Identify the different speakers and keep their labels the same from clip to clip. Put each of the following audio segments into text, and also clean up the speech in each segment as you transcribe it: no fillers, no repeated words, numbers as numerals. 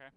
Speaker 1: Okay.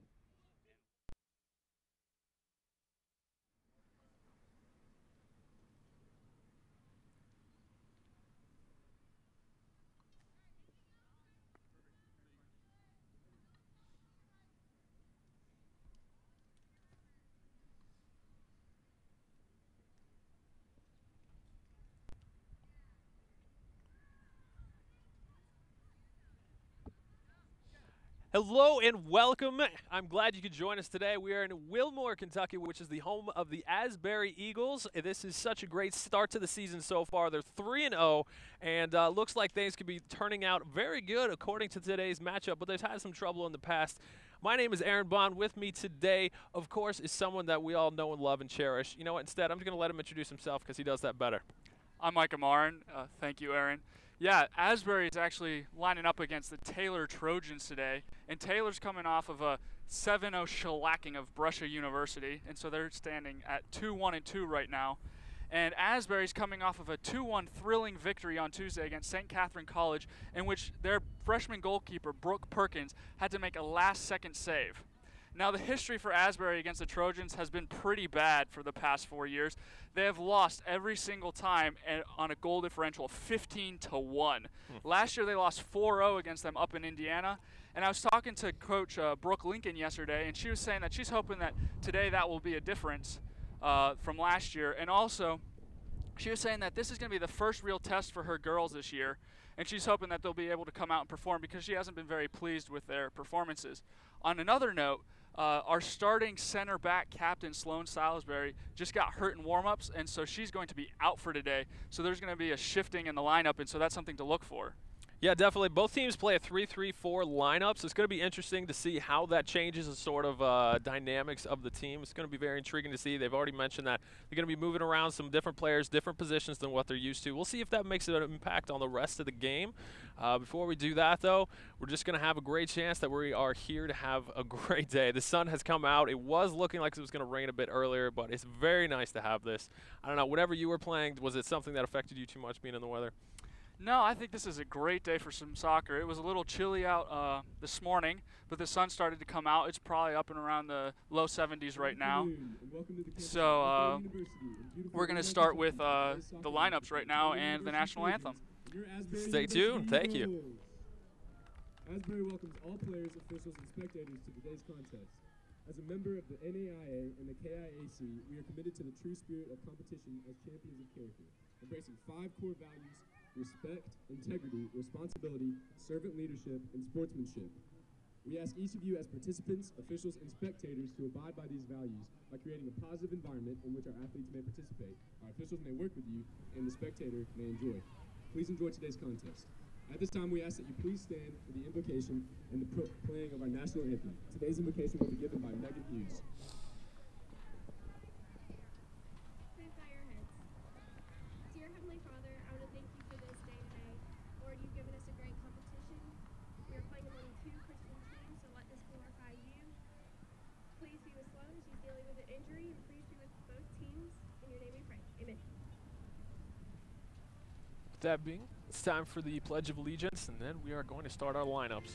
Speaker 2: Hello and welcome. I'm glad you could join us today. We are in Wilmore, Kentucky, which is the home of the Asbury Eagles. This is such a great start to the season so far. They're 3-0, and looks like things could be turning out very good according to today's matchup, but they've had some trouble in the past. My name is Aaron Bond. With me today, of course, is someone that we all know and love and cherish. You know what? Instead, I'm just going to let him introduce himself because he does that better.
Speaker 1: I'm Micah Marin. Thank you, Aaron. Yeah, Asbury is actually lining up against the Taylor Trojans today, and Taylor's coming off of a 7-0 shellacking of Brescia University, and so they're standing at 2-1-2 right now. And Asbury's coming off of a 2-1 thrilling victory on Tuesday against St. Catherine College, in which their freshman goalkeeper, Brooke Perkins, had to make a last-second save. Now, the history for Asbury against the Trojans has been pretty bad for the past 4 years. They have lost every single time on a goal differential of 15-1. Last year, they lost 4-0 against them up in Indiana. And I was talking to Coach Brooke Lincoln yesterday, and she was saying that she's hoping that today that will be a difference from last year. And also, she was saying that this is going to be the first real test for her girls this year, and she's hoping that they'll be able to come out and perform because she hasn't been very pleased with their performances. On another note, our starting center back captain, Sloan Salisbury, just got hurt in warm-ups, and so she's going to be out for today. So there's going to be a shifting in the lineup, and so that's something to look for.
Speaker 2: Yeah, definitely. Both teams play a 3-3-4 lineup, so it's going to be interesting to see how that changes the sort of dynamics of the team. It's going to be very intriguing to see. They've already mentioned that they're going to be moving around some different players, different positions than what they're used to. We'll see if that makes an impact on the rest of the game. Before we do that, though, we're just going to have a great chance that we are here to have a great day. The sun has come out. It was looking like it was going to rain a bit earlier, but it's very nice to have this. I don't know, whatever you were playing, was it something that affected you too much being in the weather?
Speaker 1: No, I think this is a great day for some soccer. It was a little chilly out this morning, but the sun started to come out. It's probably up and around the low 70s right now. So we're going to start with the lineups right now and the national anthem.
Speaker 2: Stay tuned. Thank you.
Speaker 3: Asbury welcomes all players, officials, and spectators to today's contest. As a member of the NAIA and the KIAC, we are committed to the true spirit of competition as champions of character, embracing 5 core values: respect, integrity, responsibility, servant leadership, and sportsmanship. We ask each of you as participants, officials, and spectators to abide by these values by creating a positive environment in which our athletes may participate, our officials may work with you, and the spectator may enjoy. Please enjoy today's contest. At this time, we ask that you please stand for the invocation and the playing of our national anthem. Today's invocation will be given by Megan Hughes.
Speaker 4: Please bow your heads. Dear Heavenly Father, I want to thank you for this day today. Lord, you've given us a great competition. We are playing among 2 Christian teams, so let this glorify you. Please be with Sloan. She's dealing with an injury, and please be with both teams. In your name we pray. Amen.
Speaker 2: With that being, it's time for the Pledge of Allegiance, and then we are going to start our lineups.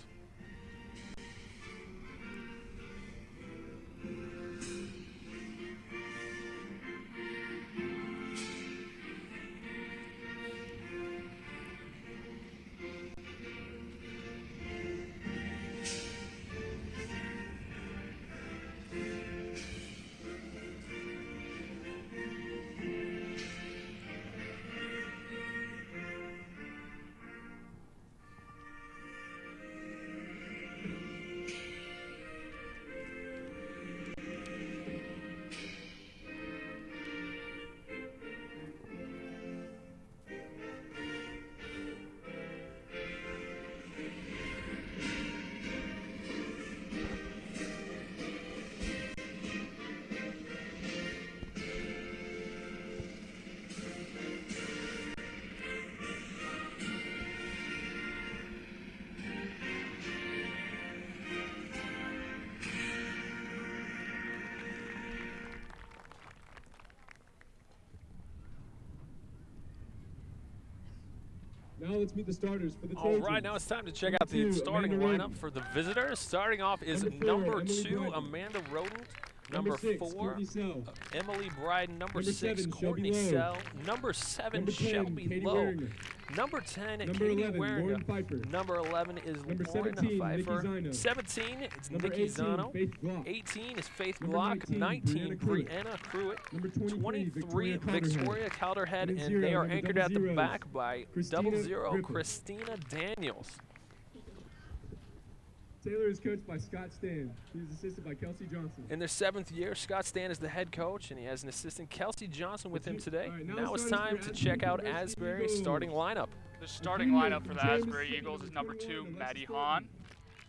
Speaker 3: Now let's meet the starters for the
Speaker 2: All
Speaker 3: Trojans.
Speaker 2: right, now it's time to check out
Speaker 3: Number
Speaker 2: the
Speaker 3: 2,
Speaker 2: starting
Speaker 3: Amanda
Speaker 2: lineup
Speaker 3: Roden.
Speaker 2: for the visitors. Starting off is
Speaker 3: Number 4,
Speaker 2: number
Speaker 3: Emily
Speaker 2: 2,
Speaker 3: Bryden.
Speaker 2: Amanda Roden.
Speaker 3: Number 6,
Speaker 2: 4,
Speaker 3: Courtney Sell.
Speaker 2: Emily Bryden. Number 6,
Speaker 3: 7,
Speaker 2: Courtney
Speaker 3: Shelby Lowe.
Speaker 2: Sell. Number 7,
Speaker 3: Number 10,
Speaker 2: Shelby
Speaker 3: Katie
Speaker 2: Lowe.
Speaker 3: Waring.
Speaker 2: Number 10,
Speaker 3: Number
Speaker 2: Katie
Speaker 3: 11,
Speaker 2: Waring.
Speaker 3: Lauren Pfeiffer.
Speaker 2: Number 11 is
Speaker 3: Number
Speaker 2: Lauren
Speaker 3: 17, Nikki
Speaker 2: Pfeiffer.
Speaker 3: Zino.
Speaker 2: 17, it's
Speaker 3: Number
Speaker 2: Nikki
Speaker 3: 18,
Speaker 2: Zano.
Speaker 3: Faith Glock.
Speaker 2: 18 is Faith
Speaker 3: Number
Speaker 2: Glock.
Speaker 3: 19,
Speaker 2: 19,
Speaker 3: Brianna
Speaker 2: Brianna Pruitt.
Speaker 3: Number
Speaker 2: 23, Victoria Calderhead.
Speaker 3: And
Speaker 2: And they are
Speaker 3: number
Speaker 2: anchored
Speaker 3: double
Speaker 2: at the
Speaker 3: zeros,
Speaker 2: back by
Speaker 3: Christina
Speaker 2: 00
Speaker 3: Griffin.
Speaker 2: Christina Daniels.
Speaker 3: Taylor is coached by Scott Stan. He's assisted by Kelsey Johnson.
Speaker 2: In their 7th year, Scott Stan is the head coach, and he has an assistant, Kelsey Johnson, with him today.
Speaker 3: All right,
Speaker 2: now it's
Speaker 3: starters
Speaker 2: time
Speaker 3: for
Speaker 2: to check out
Speaker 3: Asbury
Speaker 2: Asbury's
Speaker 3: Eagles.
Speaker 2: starting lineup.
Speaker 1: The starting lineup for the Asbury Eagles is number 2, Maddie Hahn.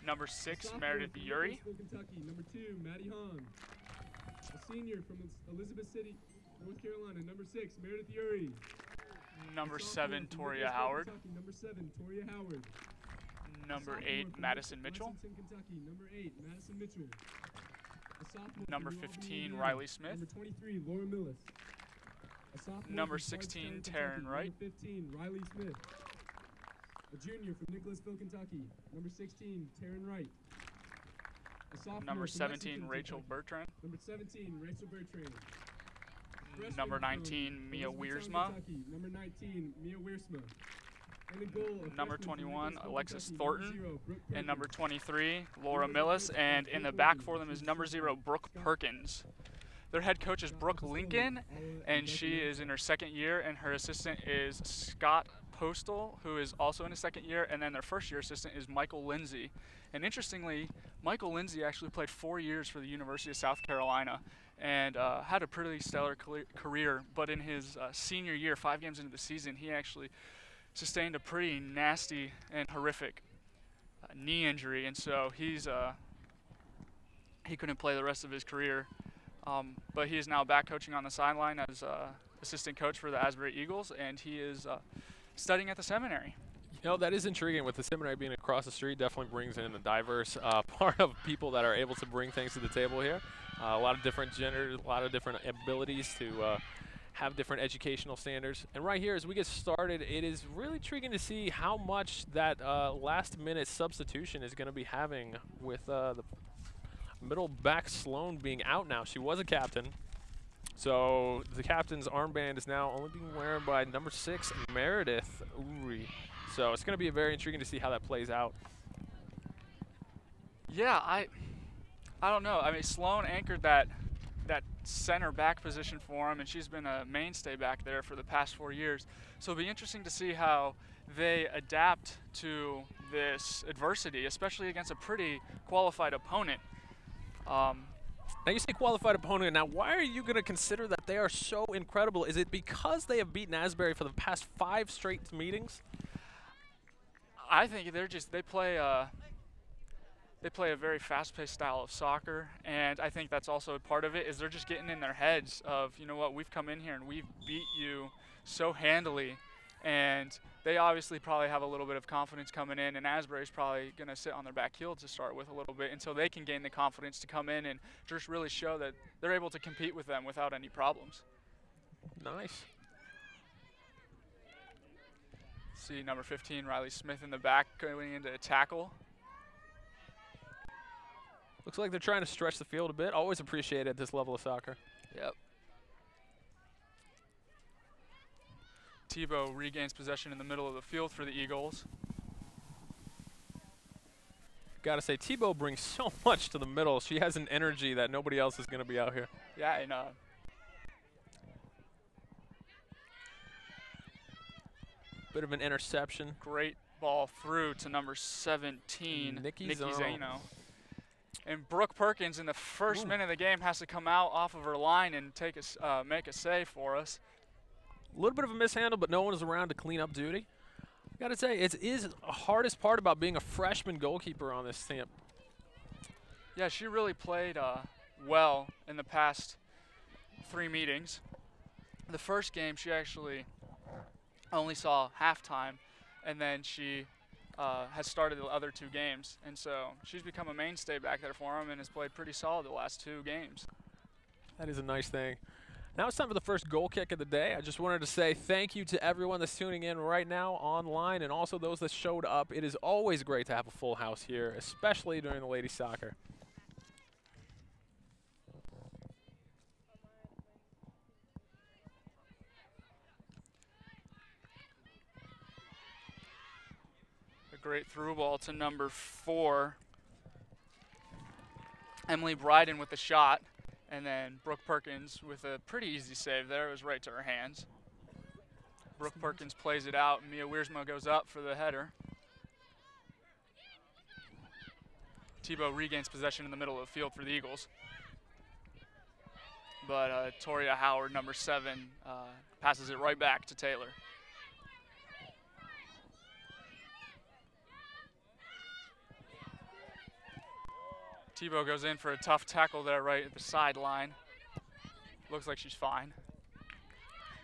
Speaker 1: Number 6,
Speaker 3: Sophomore
Speaker 1: Meredith
Speaker 3: from
Speaker 1: Yuri.
Speaker 3: Louisville, Kentucky. Number 2, Maddie Hahn. A senior from Elizabeth City, North Carolina. Number 6, Meredith Yuri.
Speaker 1: Number
Speaker 3: A
Speaker 1: 7,
Speaker 3: sophomore from
Speaker 1: Toria
Speaker 3: Nicholasville,
Speaker 1: Howard.
Speaker 3: Kentucky. Number 7, Toria Howard.
Speaker 1: Number
Speaker 3: Sophomore
Speaker 1: 8,
Speaker 3: from
Speaker 1: Madison Mitchell.
Speaker 3: Lexington, Kentucky. Number 8, Madison Mitchell. A sophomore
Speaker 1: Number
Speaker 3: from New Albany,
Speaker 1: 15,
Speaker 3: Indiana.
Speaker 1: Riley Smith.
Speaker 3: Number 23, Laura Millis. A sophomore
Speaker 1: Number
Speaker 3: from
Speaker 1: 16,
Speaker 3: Bardstown,
Speaker 1: Taryn
Speaker 3: Kentucky.
Speaker 1: Wright.
Speaker 3: Number 15, Riley Smith. A junior from Nicholasville, Kentucky. Number 16, Taryn Wright. A sophomore
Speaker 1: Number
Speaker 3: from
Speaker 1: 17,
Speaker 3: Lexington,
Speaker 1: Rachel
Speaker 3: Kentucky.
Speaker 1: Bertrand.
Speaker 3: Number 17, Rachel Bertrand. Freshman
Speaker 1: Number
Speaker 3: from
Speaker 1: 19, Mia
Speaker 3: Elizabethtown,
Speaker 1: Wiersma.
Speaker 3: Kentucky. Number 19, Mia Wiersma. And a goal, a
Speaker 1: Number
Speaker 3: freshman from
Speaker 1: 21,
Speaker 3: Nicholasville,
Speaker 1: Alexis
Speaker 3: Kentucky.
Speaker 1: Thornton.
Speaker 3: Number 0, Brooke
Speaker 1: And
Speaker 3: Perkins.
Speaker 1: number 23, Laura Millis. And in the back for them is number 0, Brooke Perkins. Their head coach is Brooke Lincoln, and she is in her 2nd year, and her assistant is Scott Postal, who is also in his 2nd year, and then their 1st year assistant is Michael Lindsay. And interestingly, Michael Lindsay actually played 4 years for the University of South Carolina and had a pretty stellar career, but in his senior year, 5 games into the season, he actually sustained a pretty nasty and horrific knee injury, and so he couldn't play the rest of his career. But he is now back coaching on the sideline as assistant coach for the Asbury Eagles, and he is studying at the seminary.
Speaker 2: You know, that is intriguing. With the seminary being across the street, definitely brings in a diverse part of people that are able to bring things to the table here. A lot of different genders, a lot of different abilities to have different educational standards. And right here, as we get started, it is really intriguing to see how much that last-minute substitution is going to be having with the middle back Sloan being out now. She was a captain. So the captain's armband is now only being worn by number 6, Meredith Uri. So it's going to be very intriguing to see how that plays out.
Speaker 1: Yeah, I don't know. I mean, Sloan anchored that center back position for him, and she's been a mainstay back there for the past 4 years. So it'll be interesting to see how they adapt to this adversity, especially against a pretty qualified opponent.
Speaker 2: Now you say qualified opponent. Now why are you going to consider that they are so incredible? Is it because they have beaten Asbury for the past 5 straight meetings?
Speaker 1: I think they play a very fast-paced style of soccer, and I think that's also a part of it. Is they're just getting in their heads of, you know what, we've come in here and we've beat you so handily, and they obviously probably have a little bit of confidence coming in, and Asbury's probably going to sit on their back heel to start with a little bit until they can gain the confidence to come in and just really show that they're able to compete with them without any problems.
Speaker 2: Nice.
Speaker 1: See number 15, Riley Smith in the back going into a tackle.
Speaker 2: Looks like they're trying to stretch the field a bit. Always appreciated at this level of soccer.
Speaker 1: Yep. Tebow regains possession in the middle of the field for the Eagles.
Speaker 2: Gotta say, Tebow brings so much to the middle. She has an energy that nobody else is going to be out here.
Speaker 1: Yeah, and
Speaker 2: Bit of an interception.
Speaker 1: great ball through to number 17,
Speaker 2: Nikki
Speaker 1: Zano.
Speaker 2: Zano.
Speaker 1: And Brooke Perkins in the first minute of the game has to come out off of her line and make a save for us.
Speaker 2: A little bit of a mishandle, but no one is around to clean up duty. Gotta say, it is the hardest part about being a freshman goalkeeper on this team.
Speaker 1: Yeah, she really played well in the past 3 meetings. The first game, she actually only saw halftime, and then she has started the other 2 games. And so she's become a mainstay back there for him and has played pretty solid the last 2 games.
Speaker 2: That is a nice thing. Now it's time for the first goal kick of the day. I just wanted to say thank you to everyone that's tuning in right now online and also those that showed up. It is always great to have a full house here, especially during the ladies soccer.
Speaker 1: A great through ball to number 4. Emily Bryden with the shot, and then Brooke Perkins with a pretty easy save there. It was right to her hands. Brooke Perkins plays it out. Mia Wiersma goes up for the header. Tebow regains possession in the middle of the field for the Eagles. But Toria Howard, number 7, passes it right back to Taylor. Tebow goes in for a tough tackle there right at the sideline. Looks like she's fine.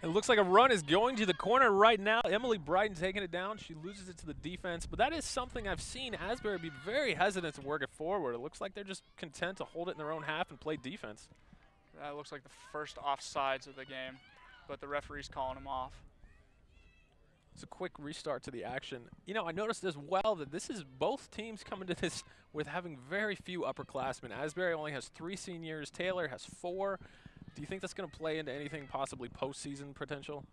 Speaker 2: It looks like a run is going to the corner right now. Emily Bryden taking it down. She loses it to the defense, but that is something I've seen Asbury be very hesitant to work it forward. It looks like they're just content to hold it in their own half and play defense.
Speaker 1: That looks like the first offsides of the game, but the referee's calling them off.
Speaker 2: It's a quick restart to the action. You know, I noticed as well that this is both teams coming to this with having very few upperclassmen. Asbury only has 3 seniors. Taylor has 4. Do you think that's going to play into anything possibly postseason potential?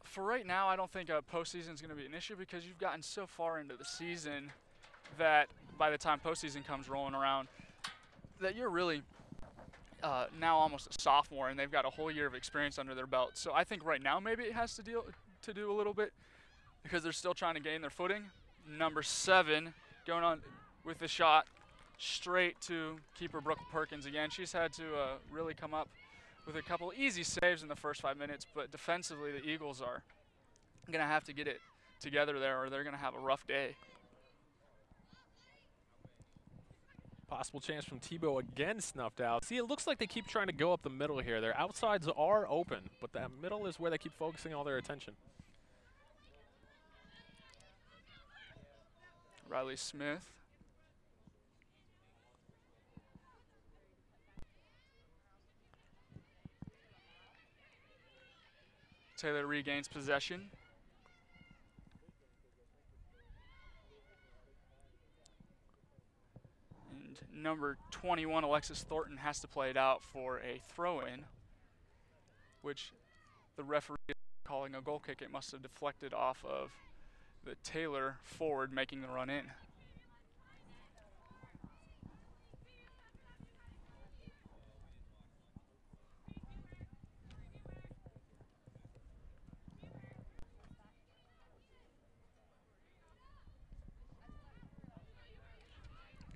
Speaker 1: For right now, I don't think postseason is going to be an issue because you've gotten so far into the season that by the time postseason comes rolling around, that you're really now almost a sophomore and they've got a whole year of experience under their belt. So I think right now maybe it has to do a little bit because they're still trying to gain their footing. Number 7 going on with the shot straight to keeper Brooke Perkins again. She's had to really come up with a couple easy saves in the first 5 minutes, but defensively the Eagles are going to have to get it together there or they're going to have a rough day.
Speaker 2: Possible chance from Tebow again snuffed out. See, it looks like they keep trying to go up the middle here. Their outsides are open, but that middle is where they keep focusing all their attention.
Speaker 1: Riley Smith. Taylor regains possession. And number 21, Alexis Thornton, has to play it out for a throw-in, which the referee is calling a goal kick. It must have deflected off of the Taylor forward making the run in.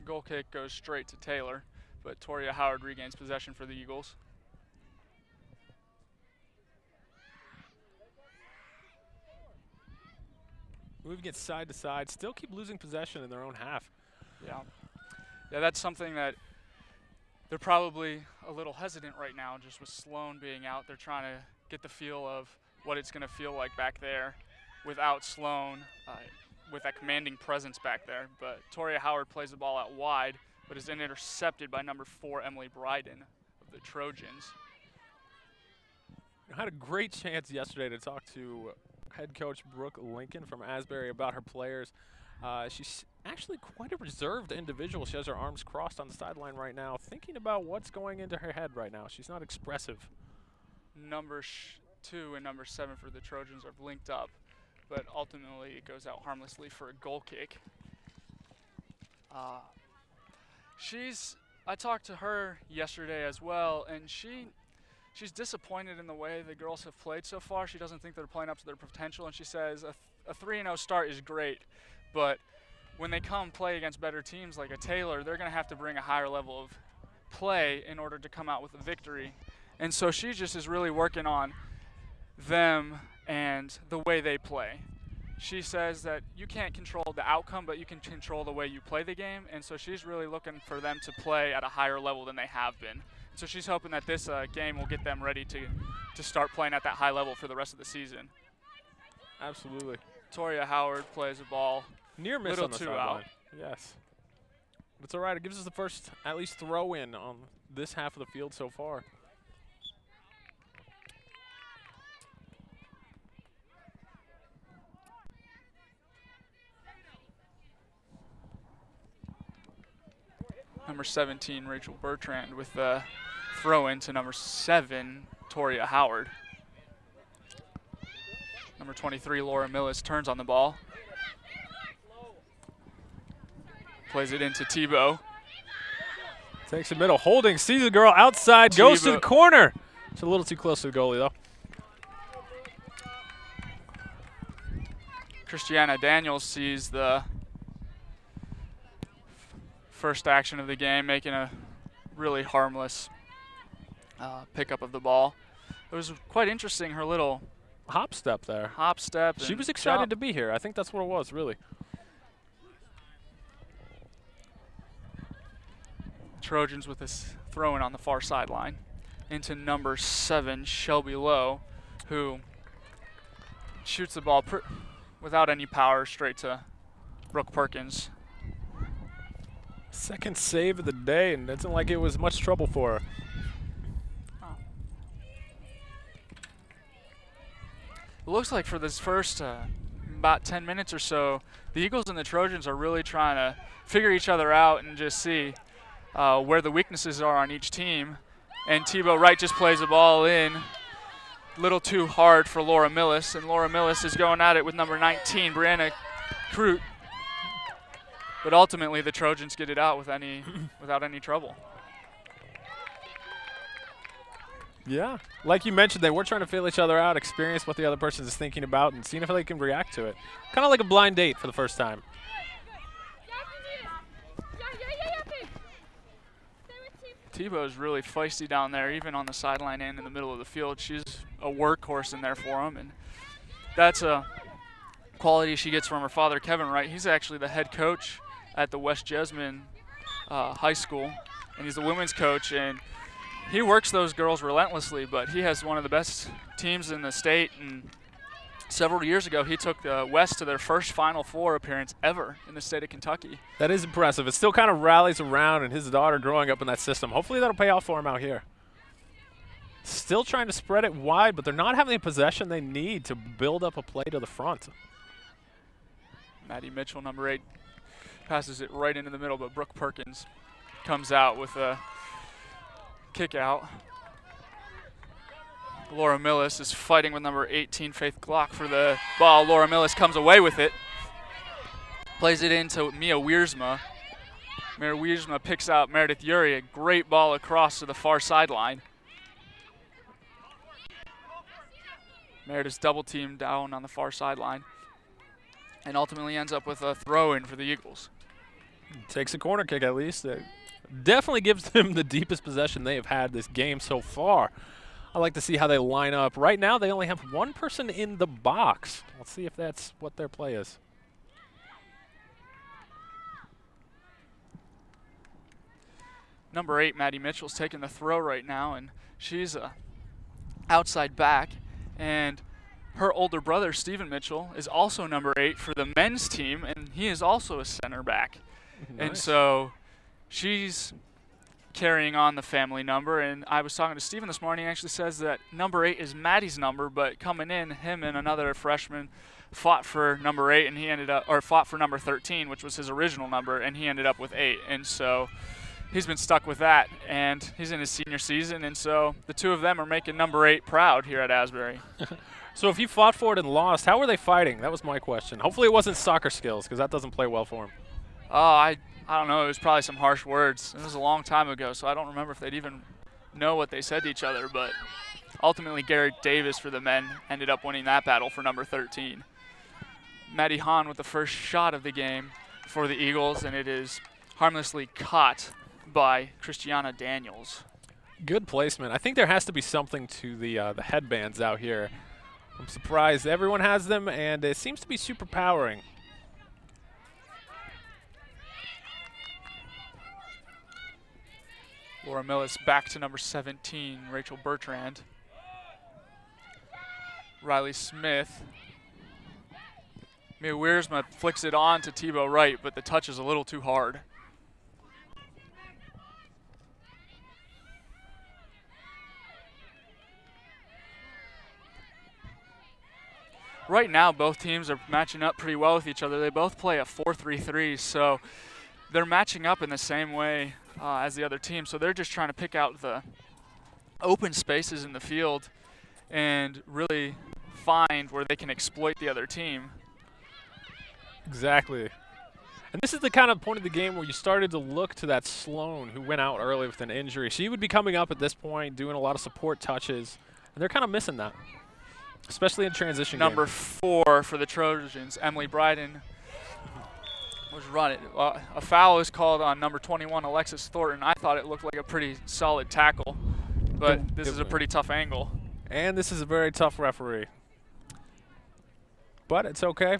Speaker 1: Goal kick goes straight to Taylor, but Toria Howard regains possession for the Eagles.
Speaker 2: Moving it side to side, still keep losing possession in their own half.
Speaker 1: Yeah, that's something that they're probably a little hesitant right now, just with Sloan being out. They're trying to get the feel of what it's going to feel like back there without Sloan, with that commanding presence back there. But Toria Howard plays the ball out wide, but is then intercepted by number 4, Emily Bryden of the Trojans.
Speaker 2: I had a great chance yesterday to talk to head coach Brooke Lincoln from Asbury about her players. She's actually quite a reserved individual. She has her arms crossed on the sideline right now, thinking about what's going into her head right now. She's not expressive.
Speaker 1: Number 2 and number 7 for the Trojans are linked up, but ultimately it goes out harmlessly for a goal kick. I talked to her yesterday as well, and she's disappointed in the way the girls have played so far. She doesn't think they're playing up to their potential, and she says a 3-0 start is great, but when they come play against better teams like a Taylor, they're going to have to bring a higher level of play in order to come out with a victory. And so she just is really working on them and the way they play. She says that you can't control the outcome, but you can control the way you play the game, and so she's really looking for them to play at a higher level than they have been. So she's hoping that this game will get them ready to start playing at that high level for the rest of the season.
Speaker 2: Absolutely.
Speaker 1: Toria Howard plays a ball.
Speaker 2: Near miss
Speaker 1: Little
Speaker 2: on the
Speaker 1: two
Speaker 2: sideline.
Speaker 1: out.
Speaker 2: Yes. But it's all right. It gives us the first, at least, throw-in on this half of the field so far.
Speaker 1: number 17, Rachel Bertrand, with the throw in to number 7, Toria Howard. Number 23, Laura Millis, turns on the ball. Plays it into Tebow.
Speaker 2: Takes the middle, holding, sees the girl outside, goes to the corner. It's a little too close to the goalie, though.
Speaker 1: Christiana Daniels sees the first action of the game, making a really harmless pickup of the ball. It was quite interesting, her little
Speaker 2: hop step there.
Speaker 1: Hop step.
Speaker 2: She was excited to be here. I think that's what it was, really.
Speaker 1: Trojans with this throw-in on the far sideline into number 7, Shelby Lowe, who shoots the ball without any power straight to Brooke Perkins.
Speaker 2: Second save of the day, and it doesn't like it was much trouble for her.
Speaker 1: It looks like for this first about 10 minutes or so, the Eagles and the Trojans are really trying to figure each other out and just see where the weaknesses are on each team. And Tebow Wright just plays the ball in a little too hard for Laura Millis, and Laura Millis is going at it with number 19, Brianna Crute. But ultimately, the Trojans get it out without any trouble.
Speaker 2: Yeah, like you mentioned, they were trying to feel each other out, experience what the other person is thinking about, and seeing if they can react to it. Kind of like a blind date for the first time.
Speaker 1: Tebow's really feisty down there, even on the sideline and in the middle of the field. She's a workhorse in there for him, and that's a quality she gets from her father, Kevin Wright. He's actually the head coach at the West Jessamine High School, and he's the women's coach, and he works those girls relentlessly, but he has one of the best teams in the state, and several years ago he took the West to their first Final Four appearance ever in the state of Kentucky.
Speaker 2: That is impressive. It still kind of rallies around, and his daughter growing up in that system. Hopefully that'll pay off for him out here. Still trying to spread it wide, but they're not having the possession they need to build up a play to the front.
Speaker 1: Maddie Mitchell, number 8, passes it right into the middle, but Brooke Perkins comes out with a kick out. Laura Millis is fighting with number 18, Faith Glock, for the ball. Laura Millis comes away with it. Plays it into Mia Wiersma. Mia Wiersma picks out Meredith Urey. A great ball across to the far sideline. Meredith's double teamed down on the far sideline, and ultimately ends up with a throw-in for the Eagles.
Speaker 2: Takes a corner kick at least. It definitely gives them the deepest possession they have had this game so far. I like to see how they line up. Right now, they only have one person in the box. Let's see if that's what their play is.
Speaker 1: Number 8, Maddie Mitchell's taking the throw right now, and she's a outside back. And her older brother, Stephen Mitchell, is also number 8 for the men's team, and he is also a center back. Nice. And so she's carrying on the family number, and I was talking to Stephen this morning. He actually says that number 8 is Maddie's number, but coming in, him and another freshman fought for number 8, and he ended up, or fought for number 13, which was his original number, and he ended up with 8. And so he's been stuck with that, and he's in his senior season, and so the two of them are making number 8 proud here at Asbury.
Speaker 2: So if he fought for it and lost, how were they fighting? That was my question. Hopefully it wasn't soccer skills, because that doesn't play well for him.
Speaker 1: Oh, I don't know. It was probably some harsh words. It was a long time ago, so I don't remember if they'd even know what they said to each other. But ultimately, Garrett Davis for the men ended up winning that battle for number 13. Maddie Hahn with the first shot of the game for the Eagles, and it is harmlessly caught by Christiana Daniels.
Speaker 2: Good placement. I think there has to be something to the headbands out here. I'm surprised everyone has them, and it seems to be super powering.
Speaker 1: Laura Millis back to number 17, Rachel Bertrand. Riley Smith. Mia Wiersma flicks it on to Tebow Wright, but the touch is a little too hard. Right now, both teams are matching up pretty well with each other. They both play a 4-3-3, so they're matching up in the same way as the other team. So they're just trying to pick out the open spaces in the field and really find where they can exploit the other team.
Speaker 2: Exactly. And this is the kind of point of the game where you started to look to that Sloan who went out early with an injury. She would be coming up at this point, doing a lot of support touches, and they're kind of missing that, especially in transition
Speaker 1: Number
Speaker 2: game.
Speaker 1: 4 for the Trojans, Emily Bryden, was running. A foul is called on number 21, Alexis Thornton. I thought it looked like a pretty solid tackle, but this is a pretty tough angle.
Speaker 2: And this is a very tough referee. But it's okay.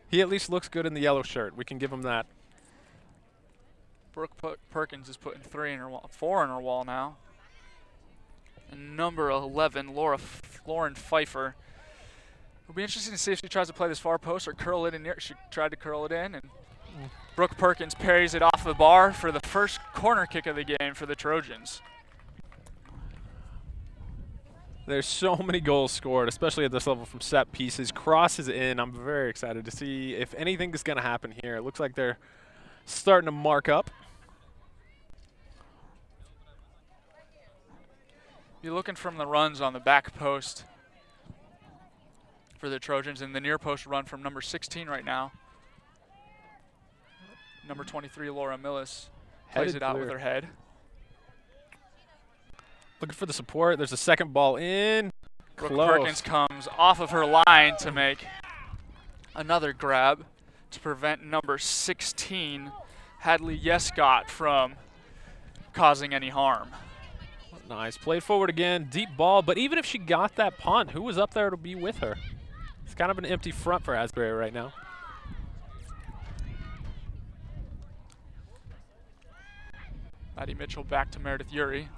Speaker 2: He at least looks good in the yellow shirt. We can give him that.
Speaker 1: Brooke Perkins is putting 4 in her wall now. And number 11, Lauren Pfeiffer. It'll be interesting to see if she tries to play this far post or curl it in near. She tried to curl it in, and Brooke Perkins parries it off the bar for the first corner kick of the game for the Trojans.
Speaker 2: There's so many goals scored, especially at this level from set pieces. Crosses in. I'm very excited to see if anything is going to happen here. It looks like they're starting to mark up.
Speaker 1: You're looking from the runs on the back post for the Trojans, and the near post run from number 16 right now. Number 23, Laura Millis, plays it out with her head.
Speaker 2: Looking for the support. There's a second ball in.
Speaker 1: Brooke
Speaker 2: Close.
Speaker 1: Perkins comes off of her line to make another grab to prevent number 16, Hadley Yescott, from causing any harm.
Speaker 2: Nice. Played forward again. Deep ball. But even if she got that punt, who was up there to be with her? It's kind of an empty front for Asbury right now.
Speaker 1: Maddie Mitchell back to Meredith Urey.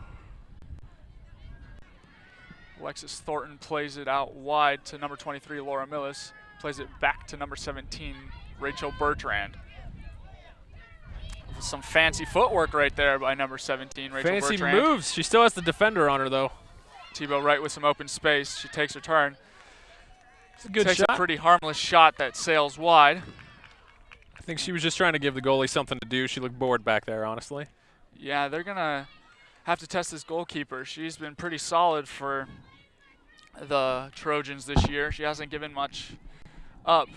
Speaker 1: Alexis Thornton plays it out wide to number 23, Laura Millis. Plays it back to number 17, Rachel Bertrand. Some fancy footwork right there by number 17, Rachel Bertrand.
Speaker 2: Fancy moves. She still has the defender on her, though.
Speaker 1: Tebow right with some open space. She takes her turn.
Speaker 2: It's a good
Speaker 1: Takes
Speaker 2: shot.
Speaker 1: a pretty harmless shot that sails wide.
Speaker 2: I think she was just trying to give the goalie something to do. She looked bored back there, honestly.
Speaker 1: Yeah, they're going to have to test this goalkeeper. She's been pretty solid for the Trojans this year. She hasn't given much up.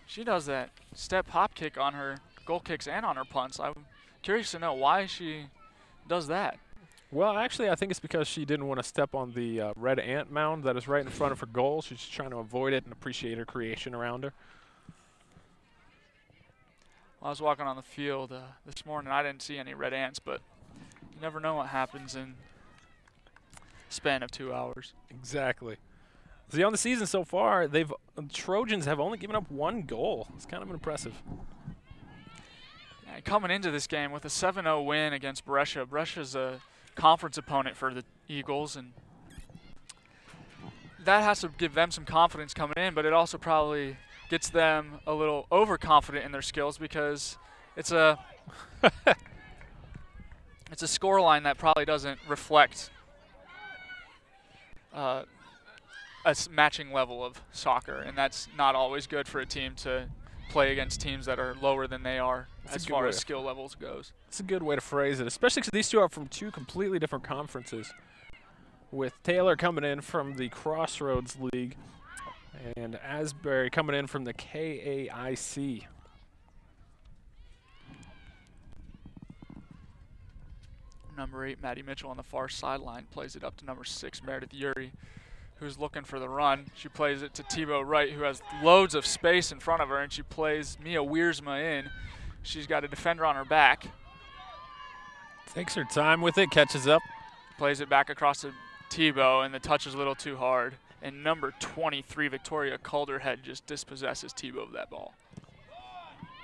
Speaker 1: She does that step hop kick on her goal kicks and on her punts. I'm curious to know why she does that.
Speaker 2: Well, actually, I think it's because she didn't want to step on the red ant mound that is right in front of her goal. She's just trying to avoid it and appreciate her creation around her.
Speaker 1: I was walking on the field this morning. I didn't see any red ants, but you never know what happens in a span of 2 hours.
Speaker 2: Exactly. See, on the season so far, Trojans have only given up 1 goal. It's kind of impressive.
Speaker 1: And coming into this game with a 7-0 win against Brescia. Brescia's a conference opponent for the Eagles, and that has to give them some confidence coming in, but it also probably gets them a little overconfident in their skills because it's a it's a scoreline that probably doesn't reflect a matching level of soccer, and that's not always good for a team to play against teams that are lower than they are as far as skill levels goes.
Speaker 2: It's a good way to phrase it, especially because these two are from 2 completely different conferences, with Taylor coming in from the Crossroads League and Asbury coming in from the KAIC.
Speaker 1: Number 8, Maddie Mitchell on the far sideline, plays it up to number 6, Meredith Urey, who's looking for the run. She plays it to Tebow Wright, who has loads of space in front of her, and she plays Mia Wiersma in. She's got a defender on her back.
Speaker 2: Takes her time with it, catches up.
Speaker 1: Plays it back across to Tebow, and the touch is a little too hard. And number 23, Victoria Calderhead, just dispossesses Tebow of that ball.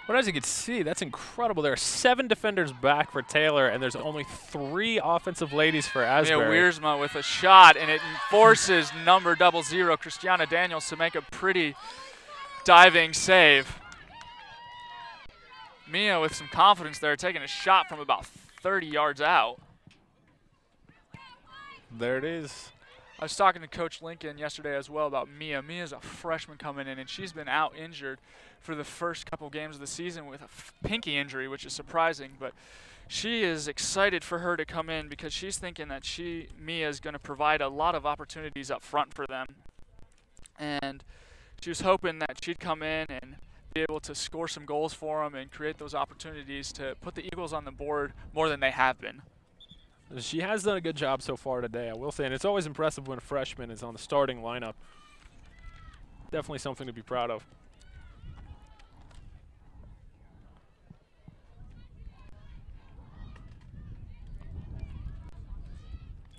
Speaker 2: But as you can see, that's incredible. There are 7 defenders back for Taylor, and there's only 3 offensive ladies for Asbury.
Speaker 1: Mia Wiersma with a shot, and it forces number 00, Christiana Daniels, to make a pretty diving save. Mia with some confidence there, taking a shot from about 30 yards out.
Speaker 2: There it is.
Speaker 1: I was talking to Coach Lincoln yesterday as well about Mia. Mia's a freshman coming in, and she's been out injured for the first couple games of the season with a pinky injury, which is surprising. But she is excited for her to come in because she's thinking that Mia is going to provide a lot of opportunities up front for them. And she was hoping that she'd come in and be able to score some goals for them and create those opportunities to put the Eagles on the board more than they have been.
Speaker 2: She has done a good job so far today, I will say, and it's always impressive when a freshman is on the starting lineup. Definitely something to be proud of.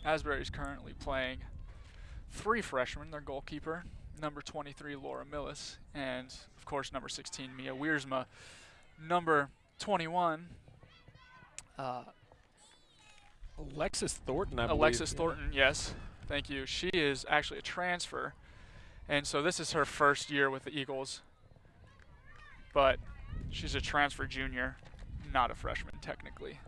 Speaker 1: Asbury is currently playing 3 freshmen, their goalkeeper, number 23, Laura Millis, and, of course, number 16, Mia Wiersma. Number 21,
Speaker 2: Alexis Thornton, I believe.
Speaker 1: Alexis Thornton, yes. Thank you. She is actually a transfer, and so this is her first year with the Eagles, but she's a transfer junior, not a freshman technically.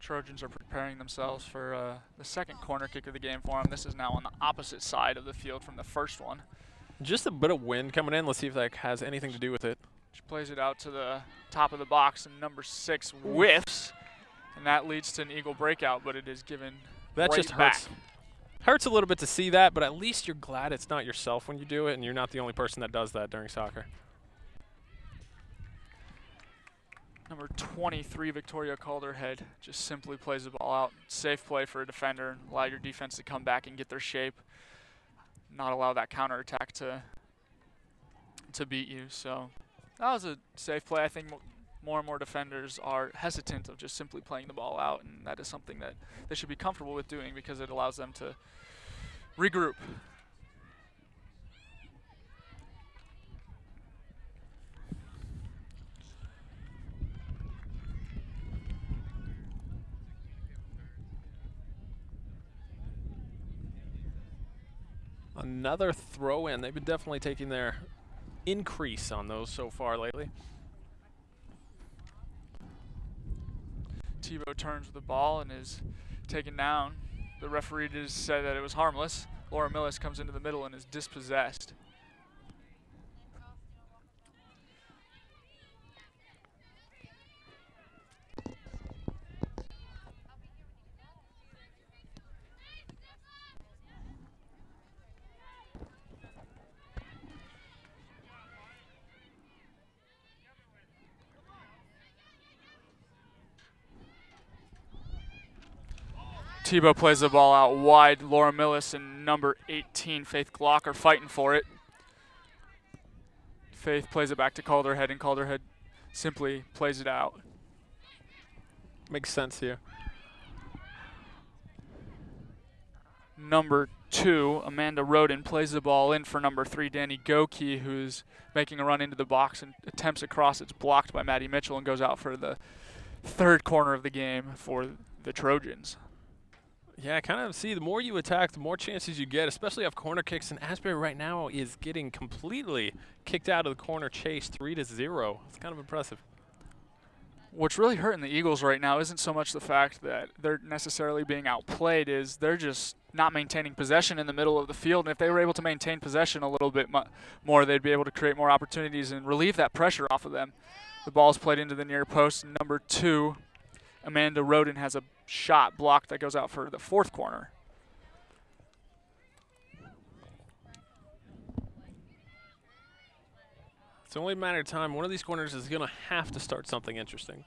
Speaker 1: Trojans are preparing themselves for the second corner kick of the game for them. This is now on the opposite side of the field from the first one.
Speaker 2: Just a bit of wind coming in. Let's see if that has anything to do with it.
Speaker 1: She plays it out to the top of the box, and number 6 whiffs, and that leads to an Eagle breakout, but it is given
Speaker 2: That
Speaker 1: right
Speaker 2: just
Speaker 1: back.
Speaker 2: hurts. Hurts a little bit to see that, but at least you're glad it's not yourself when you do it, and you're not the only person that does that during soccer.
Speaker 1: Number 23, Victoria Calderhead, just simply plays the ball out. Safe play for a defender, and allow your defense to come back and get their shape. Not allow that counterattack to beat you. So that was a safe play. I think more and more defenders are hesitant of just simply playing the ball out, and that is something that they should be comfortable with doing because it allows them to regroup.
Speaker 2: Another throw in. They've been definitely taking their increase on those so far lately.
Speaker 1: Tebow turns with the ball and is taken down. The referee just said that it was harmless. Laura Millis comes into the middle and is dispossessed. Tebow plays the ball out wide. Laura Millis and number 18, Faith Glock, are fighting for it. Faith plays it back to Calderhead, and Calderhead simply plays it out.
Speaker 2: Makes sense here.
Speaker 1: Number 2, Amanda Roden, plays the ball in for number 3, Danny Goki, who's making a run into the box and attempts a cross. It's blocked by Maddie Mitchell and goes out for the third corner of the game for the Trojans.
Speaker 2: Yeah, I kind of see the more you attack, the more chances you get, especially off corner kicks. And Asbury right now is getting completely kicked out of the corner chase 3-0. It's kind of impressive.
Speaker 1: What's really hurting the Eagles right now isn't so much the fact that they're necessarily being outplayed, is they're just not maintaining possession in the middle of the field. And if they were able to maintain possession a little bit more, they'd be able to create more opportunities and relieve that pressure off of them. The ball's played into the near post. Number 2, Amanda Roden, has a shot blocked that goes out for the fourth corner.
Speaker 2: It's only a matter of time. One of these corners is going to have to start something interesting.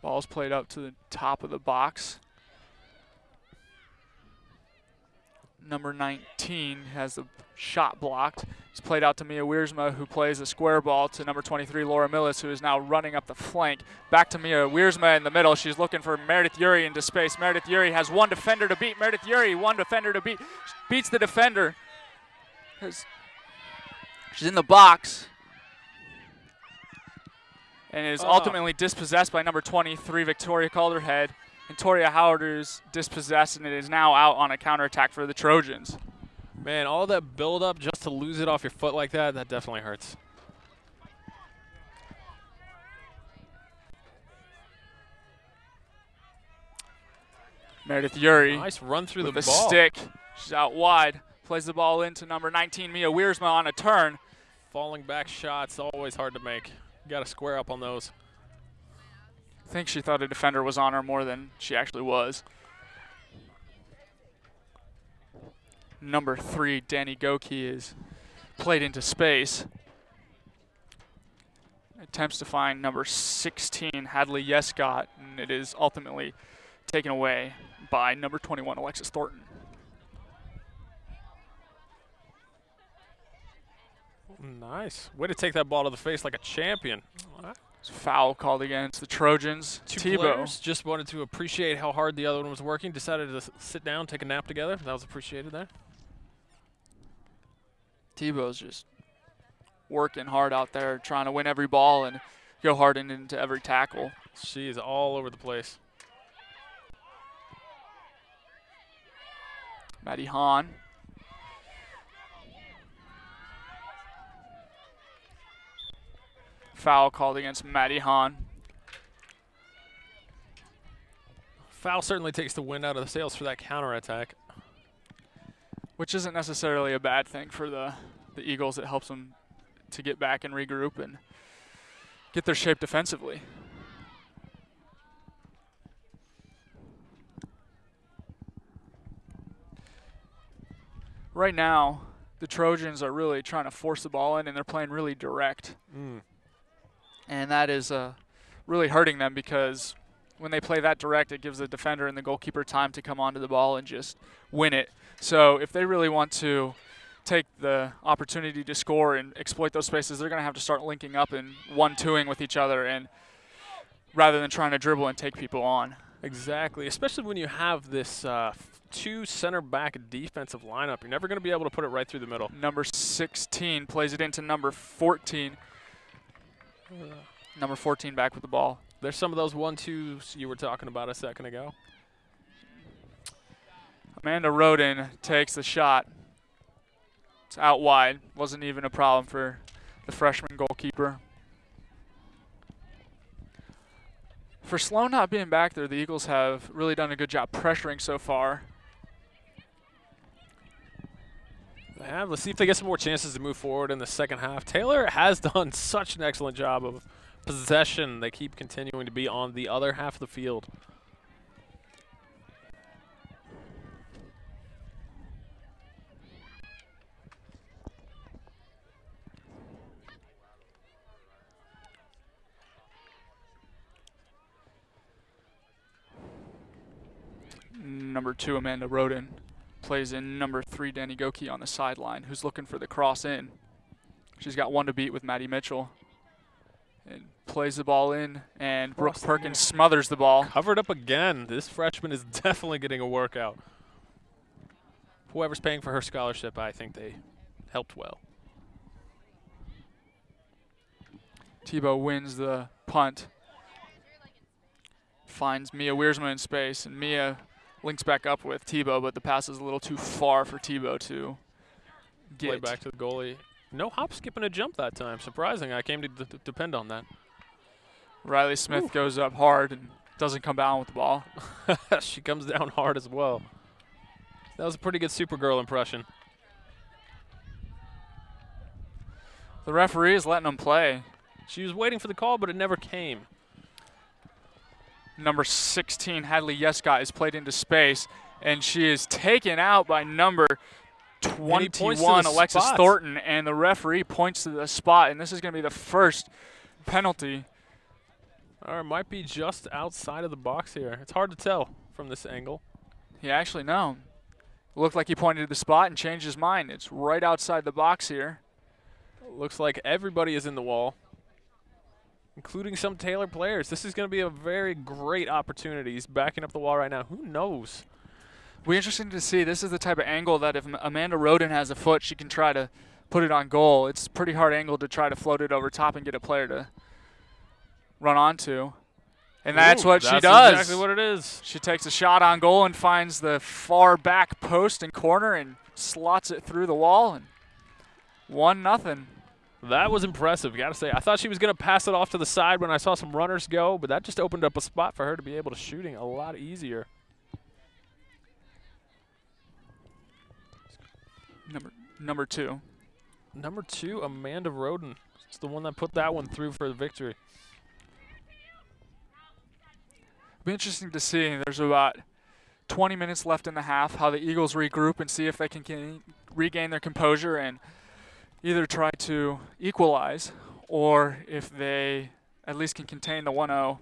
Speaker 1: Ball's played up to the top of the box. Number 19 has the shot blocked. It's played out to Mia Wiersma, who plays a square ball to number 23, Laura Millis, who is now running up the flank. Back to Mia Wiersma in the middle. She's looking for Meredith Uri into space. Meredith Uri has one defender to beat. Meredith Uri, one defender to beat. Beats the defender. She's in the box and is ultimately dispossessed by number 23, Victoria Calderhead. And Toria Howard is dispossessed, and it is now out on a counterattack for the Trojans.
Speaker 2: Man, all that build-up just to lose it off your foot like that, that definitely hurts.
Speaker 1: Meredith Uri
Speaker 2: Nice run through
Speaker 1: with
Speaker 2: the
Speaker 1: the
Speaker 2: ball.
Speaker 1: stick. She's out wide. Plays the ball into number 19, Mia Wiersma on a turn.
Speaker 2: Falling back shots, always hard to make. You got to square up on those.
Speaker 1: I think she thought a defender was on her more than she actually was. Number 3, Danny Goki, is played into space. Attempts to find number 16, Hadley Yescott, and it is ultimately taken away by number 21, Alexis Thornton.
Speaker 2: Nice. Way to take that ball to the face like a champion.
Speaker 1: Foul called against the Trojans.
Speaker 2: Two players just wanted to appreciate how hard the other one was working, decided to sit down, take a nap together. That was appreciated there.
Speaker 1: Tebow's just working hard out there, trying to win every ball and go hard into every tackle.
Speaker 2: She is all over the place.
Speaker 1: Maddie Hahn. Foul called against Maddie Hahn.
Speaker 2: Foul certainly takes the wind out of the sails for that counterattack.
Speaker 1: Which isn't necessarily a bad thing for the Eagles. It helps them to get back and regroup and get their shape defensively. Right now, the Trojans are really trying to force the ball in, and they're playing really direct. And that is really hurting them, because when they play that direct, it gives the defender and the goalkeeper time to come onto the ball and just win it. So if they really want to take the opportunity to score and exploit those spaces, they're going to have to start linking up and 1-2ing with each other, and rather than trying to dribble and take people on.
Speaker 2: Exactly, especially when you have this two center back defensive lineup. You're never going to be able to put it right through the middle.
Speaker 1: Number 16 plays it into number 14. Number 14 back with the ball.
Speaker 2: There's some of those 1-2s you were talking about a second ago.
Speaker 1: Amanda Roden takes the shot. It's out wide. Wasn't even a problem for the freshman goalkeeper. For Sloan not being back there, the Eagles have really done a good job pressuring so far.
Speaker 2: They have. Let's see if they get some more chances to move forward in the second half. Taylor has done such an excellent job of possession. They keep continuing to be on the other half of the field.
Speaker 1: Number 2, Amanda Roden, plays in number 3, Danny Goki on the sideline, who's looking for the cross in. She's got one to beat with Maddie Mitchell. And plays the ball in, and Brooke Perkins smothers the ball.
Speaker 2: Covered up again. This freshman is definitely getting a workout. Whoever's paying for her scholarship, I think they helped well.
Speaker 1: Tebow wins the punt. Finds Mia Wiersma in space, and Mia links back up with Tebow, but the pass is a little too far for Tebow to get.
Speaker 2: Play back to the goalie. No hop, skip, and a jump that time. Surprising. I came to depend on that.
Speaker 1: Riley Smith goes up hard and doesn't come down with the ball.
Speaker 2: She comes down hard as well. That was a pretty good Supergirl impression.
Speaker 1: The referee is letting them play.
Speaker 2: She was waiting for the call, but it never came.
Speaker 1: Number 16, Hadley Yescott, is played into space, and she is taken out by number 21, Alexis Thornton, and the referee points to the spot, and this is going to be the first penalty.
Speaker 2: Or it might be just outside of the box here. It's hard to tell from this angle.
Speaker 1: Yeah, actually, no. It looked like he pointed to the spot and changed his mind. It's right outside the box here.
Speaker 2: Looks like everybody is in the wall, including some Taylor players. This is going to be a very great opportunity. He's backing up the wall right now. Who knows?
Speaker 1: It'll be interesting to see. This is the type of angle that if Amanda Roden has a foot, she can try to put it on goal. It's a pretty hard angle to try to float it over top and get a player to run onto. And that's what she does.
Speaker 2: That's exactly what it is.
Speaker 1: She takes a shot on goal and finds the far back post and corner and slots it through the wall. And 1-0.
Speaker 2: That was impressive, got to say. I thought she was going to pass it off to the side when I saw some runners go, but that just opened up a spot for her to be able to shooting a lot easier.
Speaker 1: Number 2.
Speaker 2: Number 2, Amanda Roden. It's the one that put that one through for the victory.
Speaker 1: Be interesting to see. There's about 20 minutes left in the half, how the Eagles regroup and see if they can regain their composure and either try to equalize or if they at least can contain the 1-0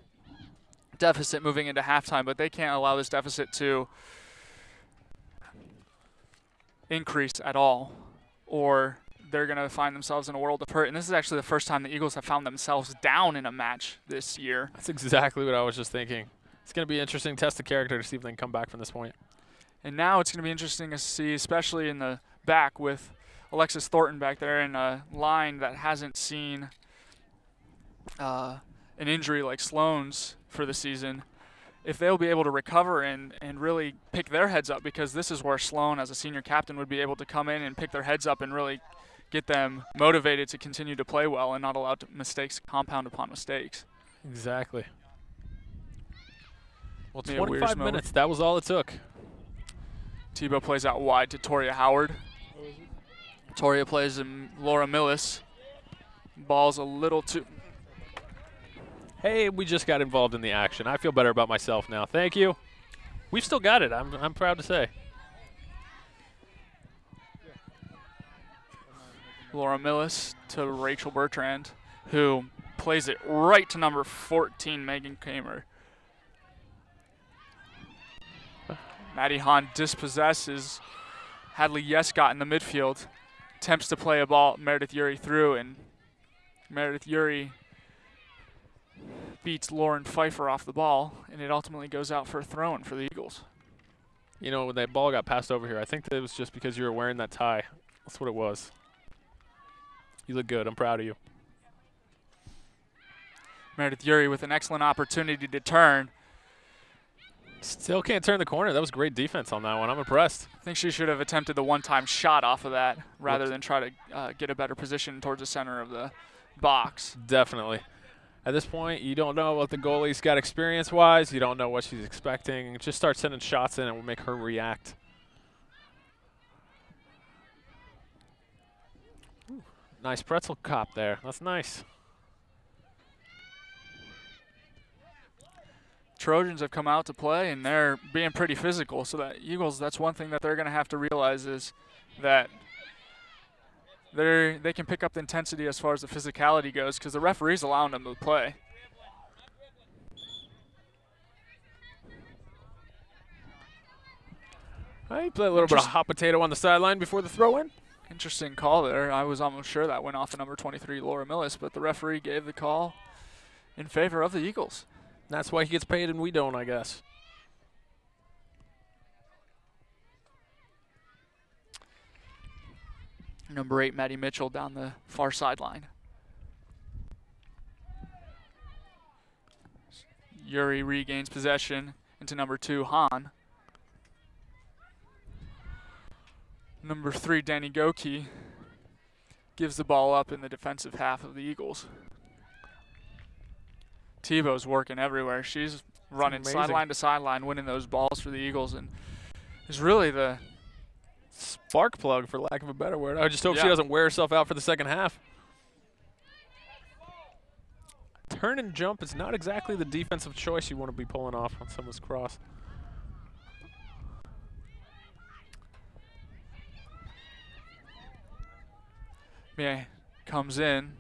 Speaker 1: deficit moving into halftime. But they can't allow this deficit to increase at all, or they're going to find themselves in a world of hurt. And this is actually the first time the Eagles have found themselves down in a match this year.
Speaker 2: That's exactly what I was just thinking. It's going to be an interesting test of character to see if they can come back from this point.
Speaker 1: And now it's going to be interesting to see, especially in the back with Alexis Thornton back there in a line that hasn't seen an injury like Sloan's for the season, if they'll be able to recover and really pick their heads up, because this is where Sloan as a senior captain would be able to come in and pick their heads up and really get them motivated to continue to play well and not allow mistakes compound upon mistakes.
Speaker 2: Exactly. Well,
Speaker 1: Be a
Speaker 2: 25 minutes, that was all it took.
Speaker 1: Tebow plays out wide to Toria Howard. Toria plays in Laura Millis. Ball's a little too...
Speaker 2: Hey, we just got involved in the action. I feel better about myself now. Thank you. We've still got it, I'm proud to say.
Speaker 1: Laura Millis to Rachel Bertrand, who plays it right to number 14, Megan Kramer. Maddie Hahn dispossesses Hadley Yescott in the midfield. Attempts to play a ball, Meredith Uri through, and Meredith Uri beats Lauren Pfeiffer off the ball, and it ultimately goes out for a throw-in for the Eagles.
Speaker 2: You know, when that ball got passed over here, I think that it was just because you were wearing that tie. That's what it was. You look good. I'm proud of you.
Speaker 1: Meredith Uri with an excellent opportunity to turn.
Speaker 2: Still can't turn the corner. That was great defense on that one. I'm impressed.
Speaker 1: I think she should have attempted the one-time shot off of that rather than try to get a better position towards the center of the box.
Speaker 2: Definitely. At this point, you don't know what the goalie's got experience-wise. You don't know what she's expecting. Just start sending shots in and we'll make her react. Ooh, nice pretzel cop there. That's nice.
Speaker 1: Trojans have come out to play, and they're being pretty physical. So that Eagles, that's one thing that they're going to have to realize is that they can pick up the intensity as far as the physicality goes because the referee's allowing them to play.
Speaker 2: He played a little bit of hot potato on the sideline before the throw-in.
Speaker 1: Interesting call there. I was almost sure that went off of number 23, Laura Millis, but the referee gave the call in favor of the Eagles.
Speaker 2: That's why he gets paid and we don't, I guess.
Speaker 1: Number 8, Maddie Mitchell down the far sideline. Uri regains possession into number 2, Hahn. Number 3, Danny Goki gives the ball up in the defensive half of the Eagles. Tebow's working everywhere. She's running sideline to sideline, winning those balls for the Eagles, and is really the
Speaker 2: spark plug, for lack of a better word. I just hope she doesn't wear herself out for the second half. Turn and jump is not exactly the defensive choice you want to be pulling off on someone's cross.
Speaker 1: Yeah, comes in.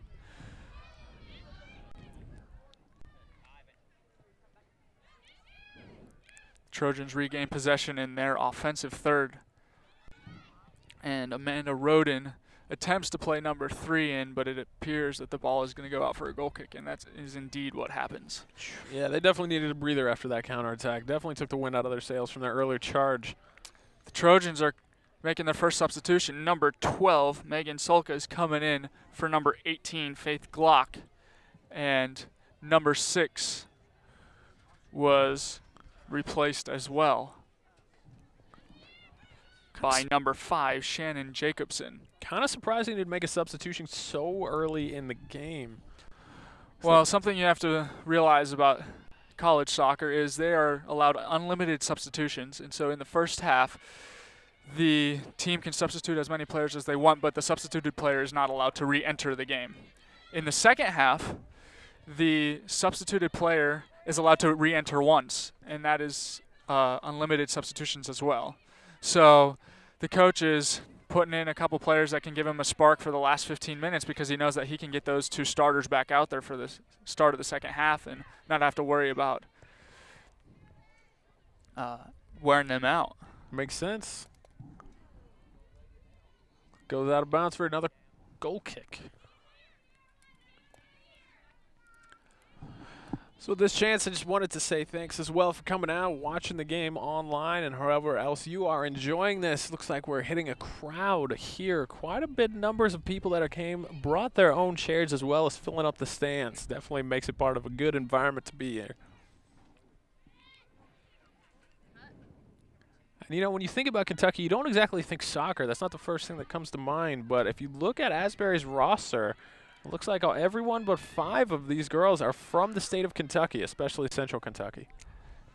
Speaker 1: Trojans regain possession in their offensive third. And Amanda Roden attempts to play number 3 in, but it appears that the ball is going to go out for a goal kick, and that is indeed what happens.
Speaker 2: Yeah, they definitely needed a breather after that counterattack. Definitely took the wind out of their sails from their earlier charge.
Speaker 1: The Trojans are making their first substitution. Number 12, Megan Solka, is coming in for number 18, Faith Glock. And number 6 was replaced as well by number 5, Shannon Jacobson.
Speaker 2: Kind of surprising to make a substitution so early in the game.
Speaker 1: Well, something you have to realize about college soccer is they are allowed unlimited substitutions, and so in the first half, the team can substitute as many players as they want, but the substituted player is not allowed to re-enter the game. In the second half, the substituted player is allowed to re-enter once, and that is unlimited substitutions as well. So the coach is putting in a couple players that can give him a spark for the last 15 minutes because he knows that he can get those two starters back out there for the start of the second half and not have to worry about wearing them out.
Speaker 2: Makes sense. Goes out of bounds for another goal kick. So with this chance, I just wanted to say thanks as well for coming out, watching the game online, and however else you are enjoying this. Looks like we're hitting a crowd here. Quite a bit numbers of people that brought their own chairs as well as filling up the stands. Definitely makes it part of a good environment to be here. And, you know, when you think about Kentucky, you don't exactly think soccer. That's not the first thing that comes to mind. But if you look at Asbury's roster, it looks like everyone but 5 of these girls are from the state of Kentucky, especially Central Kentucky.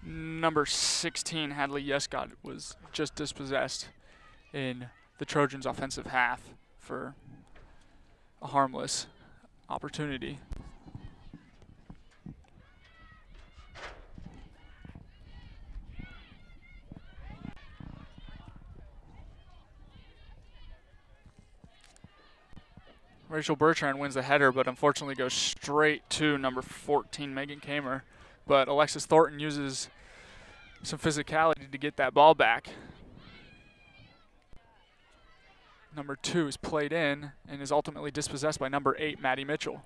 Speaker 1: Number 16, Hadley Yescott, was just dispossessed in the Trojans' offensive half for a harmless opportunity. Rachel Bertrand wins the header, but unfortunately goes straight to number 14, Megan Kamer. But Alexis Thornton uses some physicality to get that ball back. Number 2 is played in and is ultimately dispossessed by number 8, Maddie Mitchell.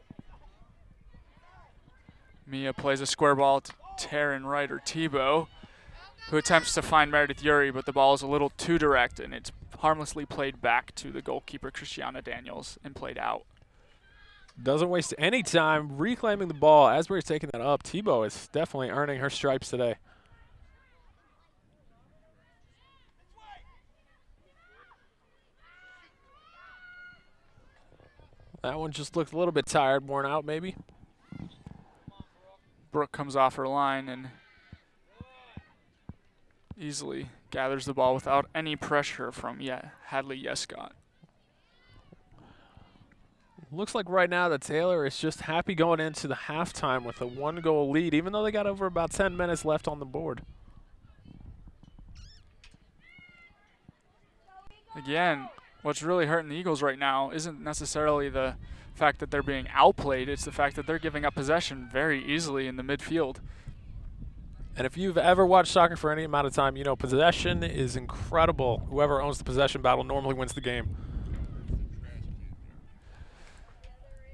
Speaker 1: Mia plays a square ball to Taryn Wright or Tebow, who attempts to find Meredith Uri, but the ball is a little too direct, and it's harmlessly played back to the goalkeeper, Christiana Daniels, and played out.
Speaker 2: Doesn't waste any time reclaiming the ball. Asbury's taking that up. Tebow is definitely earning her stripes today. That one just looked a little bit tired, worn out maybe.
Speaker 1: Brooke comes off her line and easily gathers the ball without any pressure from Hadley Yescott.
Speaker 2: Looks like right now that Taylor is just happy going into the halftime with a 1-goal lead, even though they got over about 10 minutes left on the board.
Speaker 1: Again, what's really hurting the Eagles right now isn't necessarily the fact that they're being outplayed, it's the fact that they're giving up possession very easily in the midfield.
Speaker 2: And if you've ever watched soccer for any amount of time, you know possession is incredible. Whoever owns the possession battle normally wins the game.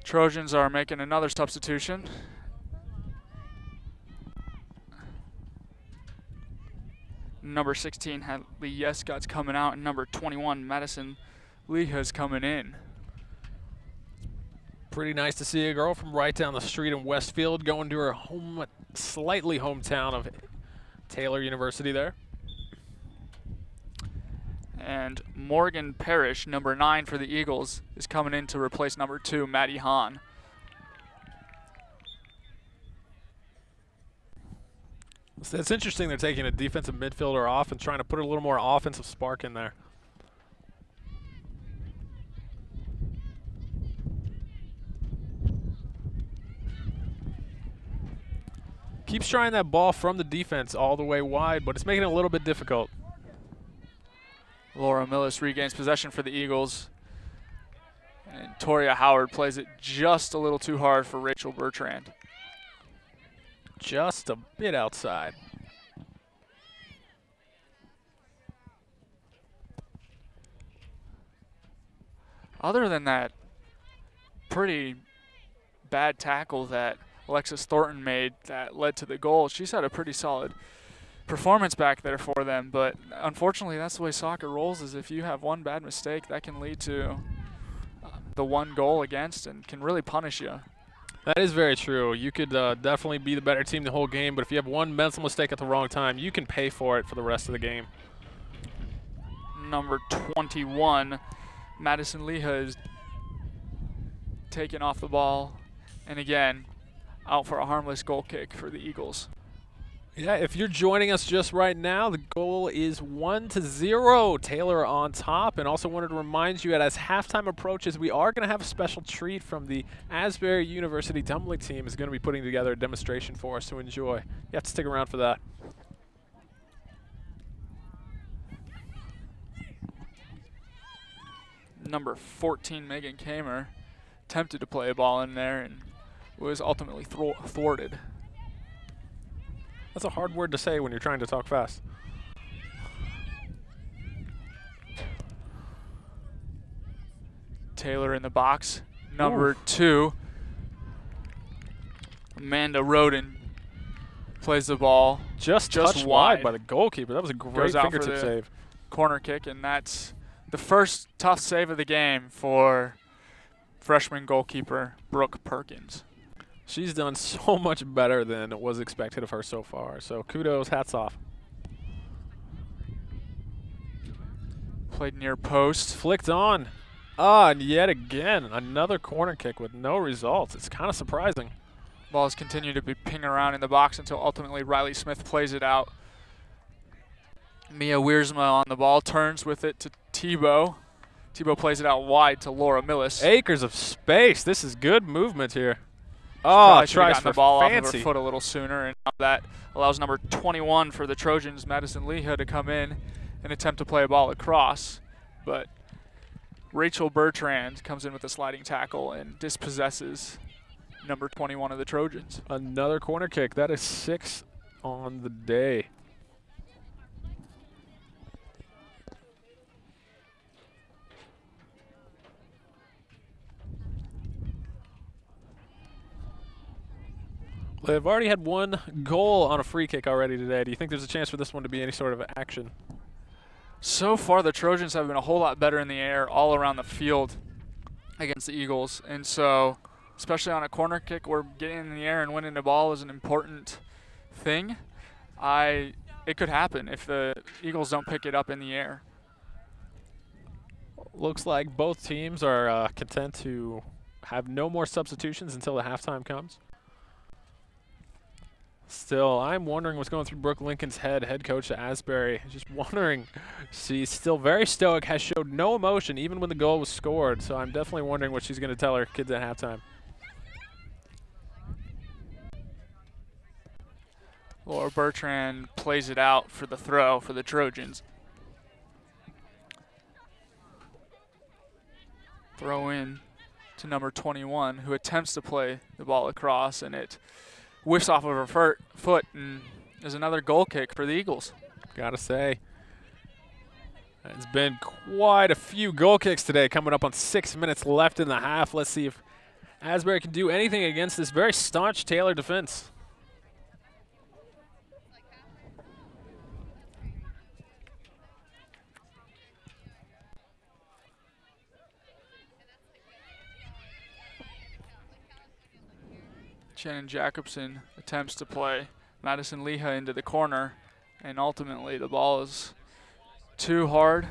Speaker 1: Trojans are making another substitution. Number 16, Hadley Yescott's coming out, and number 21, Madison Leha's coming in.
Speaker 2: Pretty nice to see a girl from right down the street in Westfield going to her slightly hometown of Taylor University there.
Speaker 1: And Morgan Parrish, number 9 for the Eagles, is coming in to replace number 2, Maddie Hahn.
Speaker 2: So it's interesting they're taking a defensive midfielder off and trying to put a little more offensive spark in there. Keeps trying that ball from the defense all the way wide, but it's making it a little bit difficult.
Speaker 1: Laura Millis regains possession for the Eagles. And Toria Howard plays it just a little too hard for Rachel Bertrand.
Speaker 2: Just a bit outside.
Speaker 1: Other than that pretty bad tackle that Alexis Thornton made that led to the goal, she's had a pretty solid performance back there for them. But unfortunately, that's the way soccer rolls, is if you have one bad mistake, that can lead to the one goal against and can really punish you.
Speaker 2: That is very true. You could definitely be the better team the whole game, but if you have one mental mistake at the wrong time, you can pay for it for the rest of the game.
Speaker 1: Number 21, Madison Leha, is taken off the ball, and again, out for a harmless goal kick for the Eagles.
Speaker 2: Yeah, if you're joining us just right now, the goal is 1-0. Taylor on top. And also wanted to remind you that as halftime approaches, we are going to have a special treat from the Asbury University tumbling team is going to be putting together a demonstration for us to enjoy. You have to stick around for that.
Speaker 1: Number 14, Megan Kamer, attempted to play a ball in there and was ultimately thwarted.
Speaker 2: That's a hard word to say when you're trying to talk fast.
Speaker 1: Taylor in the box. Number 2, Amanda Roden plays the ball.
Speaker 2: Just touched wide by the goalkeeper. That was a great fingertip save.
Speaker 1: Corner kick, and that's the first tough save of the game for freshman goalkeeper Brooke Perkins.
Speaker 2: She's done so much better than was expected of her so far. So kudos, hats off.
Speaker 1: Played near post.
Speaker 2: Flicked on. And yet again, another corner kick with no results. It's kind of surprising.
Speaker 1: Balls continue to be pinging around in the box until ultimately Riley Smith plays it out. Mia Wiersma on the ball, turns with it to Tebow. Tebow plays it out wide to Laura Millis.
Speaker 2: Acres of space. This is good movement here.
Speaker 1: Tries the ball off of her foot a little sooner, and that allows number 21 for the Trojans, Madison Leha, to come in and attempt to play a ball across. But Rachel Bertrand comes in with a sliding tackle and dispossesses number 21 of the Trojans.
Speaker 2: Another corner kick. That is 6 on the day. They've already had 1 goal on a free kick already today. Do you think there's a chance for this one to be any sort of action?
Speaker 1: So far, the Trojans have been a whole lot better in the air all around the field against the Eagles. And so, especially on a corner kick where getting in the air and winning the ball is an important thing, it could happen if the Eagles don't pick it up in the air.
Speaker 2: Looks like both teams are content to have no more substitutions until the halftime comes. Still, I'm wondering what's going through Brooke Lincoln's head coach at Asbury. Just wondering. She's still very stoic, has showed no emotion even when the goal was scored. So I'm definitely wondering what she's going to tell her kids at halftime.
Speaker 1: Laura Bertrand plays it out for the throw for the Trojans. Throw in to number 21, who attempts to play the ball across, and it whiffs off of her foot, and is another goal kick for the Eagles.
Speaker 2: Gotta say, it's been quite a few goal kicks today, coming up on 6 minutes left in the half. Let's see if Asbury can do anything against this very staunch Taylor defense.
Speaker 1: Shannon Jacobson attempts to play Madison Leha into the corner, and ultimately the ball is too hard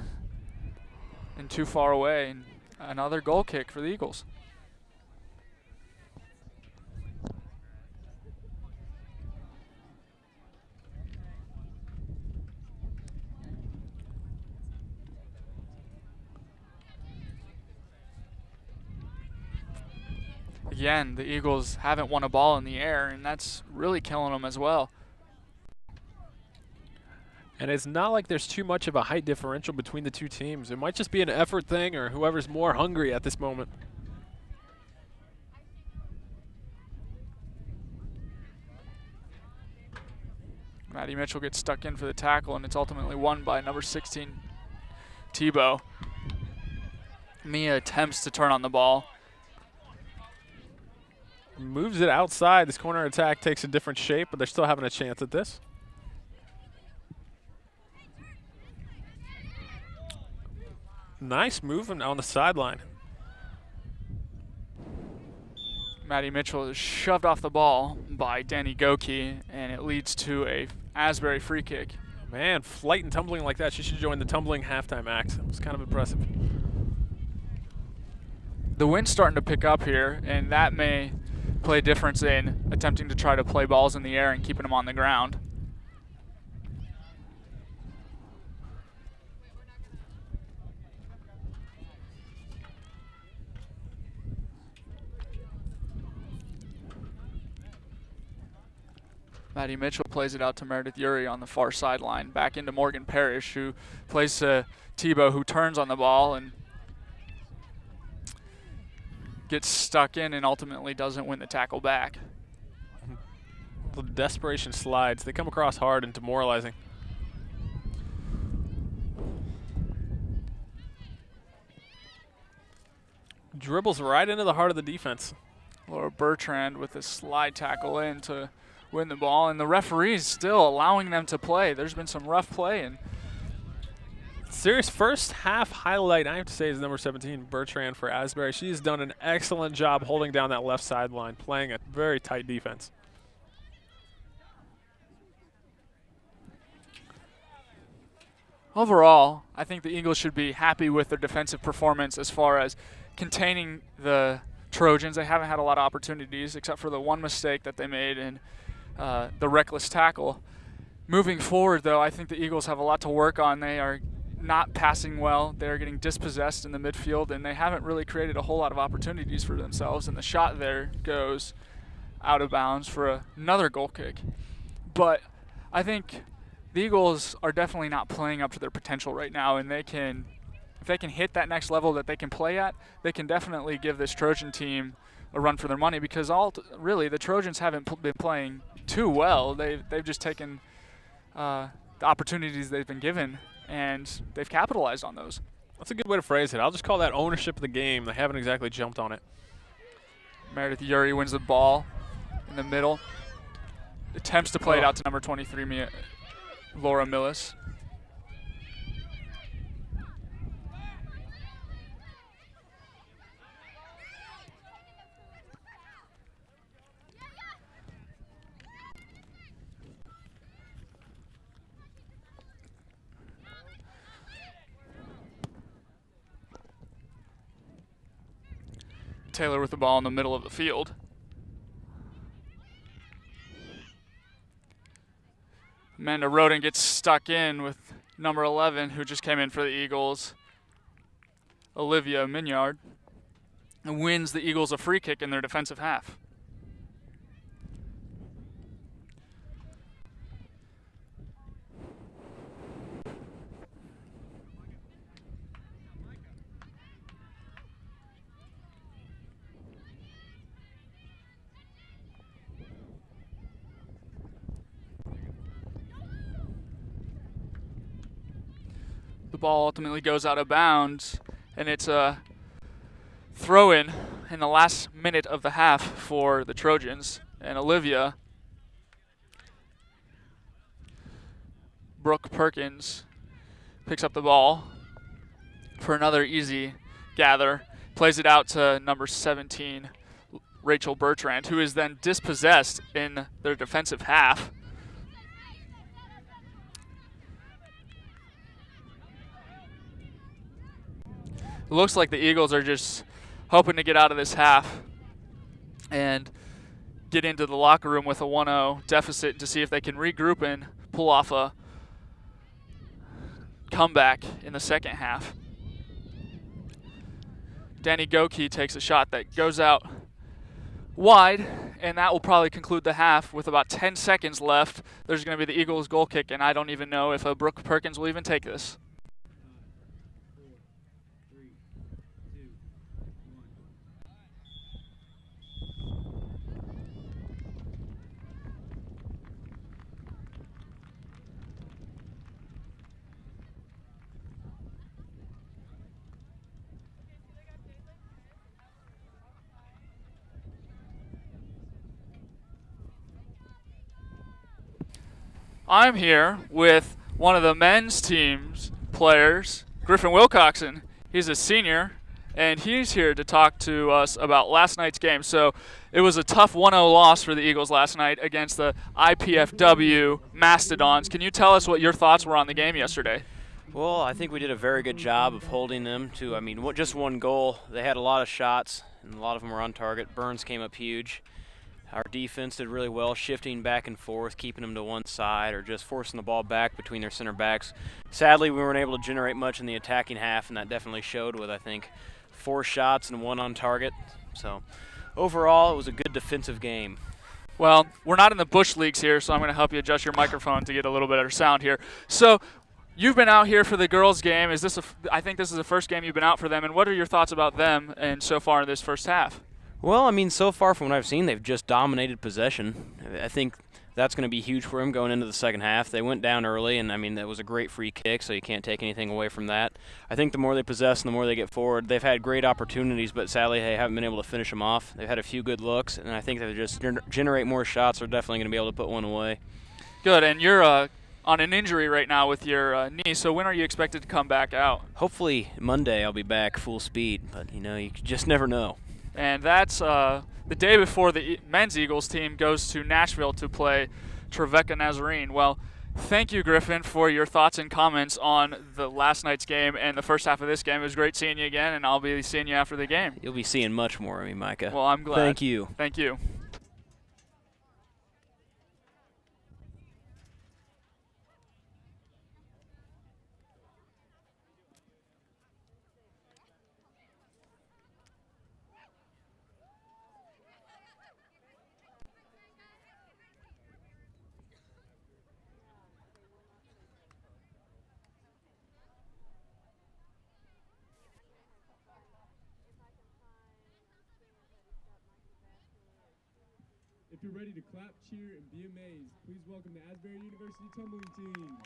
Speaker 1: and too far away, and another goal kick for the Eagles. Again, the Eagles haven't won a ball in the air, and that's really killing them as well.
Speaker 2: And it's not like there's too much of a height differential between the two teams. It might just be an effort thing or whoever's more hungry at this moment.
Speaker 1: Maddie Mitchell gets stuck in for the tackle, and it's ultimately won by number 16, Tebow. Mia attempts to turn on the ball.
Speaker 2: Moves it outside. This corner attack takes a different shape, but they're still having a chance at this. Nice movement on the sideline.
Speaker 1: Maddie Mitchell is shoved off the ball by Danny Goki, and it leads to a Asbury free kick.
Speaker 2: Man, flight and tumbling like that. She should join the tumbling halftime act. It was kind of impressive.
Speaker 1: The wind's starting to pick up here, and that may play a difference in attempting to try to play balls in the air and keeping them on the ground. Maddie Mitchell plays it out to Meredith Urey on the far sideline. Back into Morgan Parrish, who plays to Tebow, who turns on the ball and gets stuck in and ultimately doesn't win the tackle back.
Speaker 2: The desperation slides. They come across hard and demoralizing. Dribbles right into the heart of the defense.
Speaker 1: Laura Bertrand with a slide tackle in to win the ball, and the referees still allowing them to play. There's been some rough play. And
Speaker 2: serious first half highlight, I have to say, is number 17, Bertrand for Asbury. She's done an excellent job holding down that left sideline, playing a very tight defense.
Speaker 1: Overall, I think the Eagles should be happy with their defensive performance as far as containing the Trojans. They haven't had a lot of opportunities except for the one mistake that they made in the reckless tackle. Moving forward, though, I think the Eagles have a lot to work on. They are not passing well. They're getting dispossessed in the midfield, and they haven't really created a whole lot of opportunities for themselves. And the shot there goes out of bounds for another goal kick. But I think the Eagles are definitely not playing up to their potential right now, and if they can hit that next level that they can play at, they can definitely give this Trojan team a run for their money, because really the Trojans haven't been playing too well. They've just taken the opportunities they've been given, and they've capitalized on those.
Speaker 2: That's a good way to phrase it. I'll just call that ownership of the game. They haven't exactly jumped on it.
Speaker 1: Meredith Urey wins the ball in the middle. Attempts to play it out to number 23, Laura Millis. Taylor with the ball in the middle of the field. Amanda Roden gets stuck in with number 11, who just came in for the Eagles, Olivia Mignard, and wins the Eagles a free kick in their defensive half. The ball ultimately goes out of bounds, and it's a throw-in in the last minute of the half for the Trojans. And Olivia Brooke Perkins picks up the ball for another easy gather, plays it out to number 17, Rachel Bertrand, who is then dispossessed in their defensive half. It looks like the Eagles are just hoping to get out of this half and get into the locker room with a 1-0 deficit to see if they can regroup and pull off a comeback in the second half. Danny Goki takes a shot that goes out wide, and that will probably conclude the half with about 10 seconds left. There's going to be the Eagles goal kick, and I don't even know if Brooke Perkins will even take this. I'm here with one of the men's team's players, Griffin Wilcoxon. He's a senior, and he's here to talk to us about last night's game. So it was a tough 1-0 loss for the Eagles last night against the IPFW Mastodons. Can you tell us what your thoughts were on the game yesterday?
Speaker 5: Well, I think we did a very good job of holding them to, just one goal. They had a lot of shots, and a lot of them were on target. Burns came up huge. Our defense did really well, shifting back and forth, keeping them to one side, or just forcing the ball back between their center backs. Sadly, we weren't able to generate much in the attacking half, and that definitely showed with, I think, 4 shots and 1 on target. So overall, it was a good defensive game.
Speaker 1: Well, we're not in the Bush Leagues here, so I'm going to help you adjust your microphone to get a little better sound here. So you've been out here for the girls' game. I think this is the first game you've been out for them, and what are your thoughts about them and so far in this first half?
Speaker 5: Well, I mean, so far from what I've seen, they've just dominated possession. I think that's going to be huge for them going into the second half. They went down early, and I mean, that was a great free kick, so you can't take anything away from that. I think the more they possess and the more they get forward, they've had great opportunities, but sadly they haven't been able to finish them off. They've had a few good looks, and I think if they just generate more shots, they're definitely going to be able to put one away.
Speaker 1: Good, and you're on an injury right now with your knee, so when are you expected to come back out?
Speaker 5: Hopefully Monday I'll be back full speed, but you just never know.
Speaker 1: And that's the day before the men's Eagles team goes to Nashville to play Trevecca Nazarene. Well, thank you, Griffin, for your thoughts and comments on the last night's game and the first half of this game. It was great seeing you again, and I'll be seeing you after the game.
Speaker 5: You'll be seeing much more of me, Micah.
Speaker 1: Well, I'm glad.
Speaker 5: Thank you.
Speaker 1: Thank you.
Speaker 3: If you're ready to clap, cheer, and be amazed, please welcome the Asbury University tumbling team.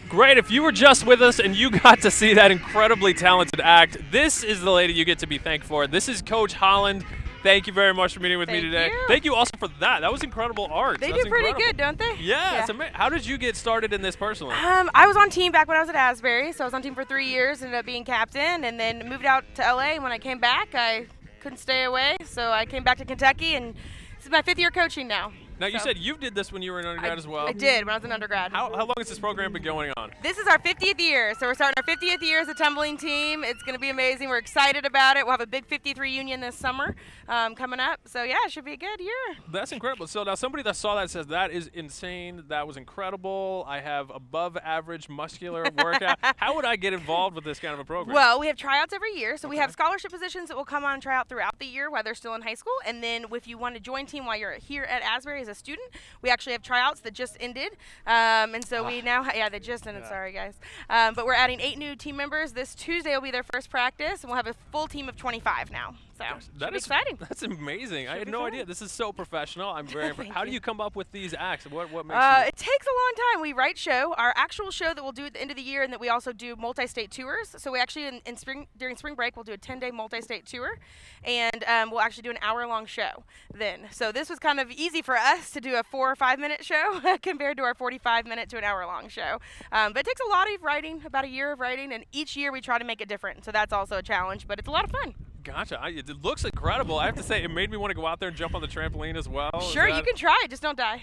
Speaker 2: Great. If you were just with us and you got to see that incredibly talented act, this is the lady you get to be thanked for. This is Coach Holland. Thank you very much for meeting with me today. Thank you also for that. That was incredible art.
Speaker 6: They do pretty good, don't they?
Speaker 2: Yeah. How did you get started in this personally?
Speaker 6: I was on team back when I was at Asbury, so I was on team for 3 years, ended up being captain, and then moved out to LA. And when I came back, I couldn't stay away, so I came back to Kentucky, and this is my 5th year coaching now.
Speaker 2: Now, you said you did this when you were in undergrad as well?
Speaker 6: I did, when I was an undergrad.
Speaker 2: How long has this program been going on?
Speaker 6: This is our 50th year, so we're starting our 50th year as a tumbling team. It's going to be amazing. We're excited about it. We'll have a big 53 reunion this summer coming up. So, yeah, it should be a good year.
Speaker 2: That's incredible. So, now somebody that saw that says, that is insane. That was incredible. I have above average muscular workout. How would I get involved with this kind of a program?
Speaker 6: Well, we have tryouts every year. So, we have scholarship positions that will come on and try out throughout the year while they're still in high school. And then if you want to join team while you're here at Asbury as a student, we actually have tryouts that just ended, and so we now, they just ended, sorry guys. But we're adding 8 new team members. This Tuesday will be their first practice, and we'll have a full team of 25 now. So that is exciting.
Speaker 2: That's amazing. I had no idea. This is so professional. I'm very impressed. How do you come up with these acts? What makes
Speaker 6: It takes a long time. We write show, our actual show that we'll do at the end of the year, and that we also do multi-state tours. So we actually, in spring, during spring break, we'll do a 10-day multi-state tour, and we'll actually do an hour-long show then. So this was kind of easy for us to do a 4 or 5 minute show compared to our 45-minute to an hour-long show. But it takes a lot of writing, about a year of writing, and each year we try to make it different. So that's also a challenge, but it's a lot of fun.
Speaker 2: Gotcha. It looks incredible. I have to say, it made me want to go out there and jump on the trampoline as well.
Speaker 6: Sure, you can try it. Just don't die.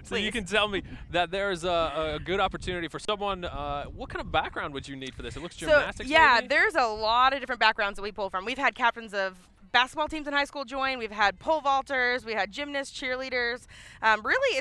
Speaker 2: So you can tell me that there's a good opportunity for someone. What kind of background would you need for this? It looks gymnastics.
Speaker 6: So, yeah,
Speaker 2: maybe?
Speaker 6: There's a lot of different backgrounds that we pull from. We've had captains of basketball teams in high school join. We've had pole vaulters. We had gymnasts, cheerleaders. Really,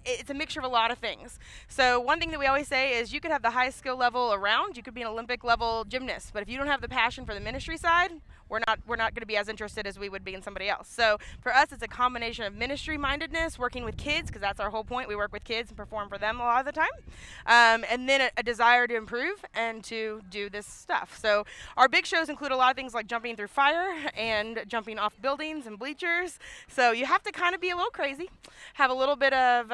Speaker 6: it's a mixture of a lot of things. So one thing that we always say is you could have the highest skill level around. You could be an Olympic level gymnast, but if you don't have the passion for the ministry side, we're not going to be as interested as we would be in somebody else. So for us, it's a combination of ministry mindedness, working with kids, because that's our whole point. We work with kids and perform for them a lot of the time, and then a desire to improve and to do this stuff. So our big shows include a lot of things like jumping through fire and jumping off buildings and bleachers. So you have to kind of be a little crazy, have a little bit of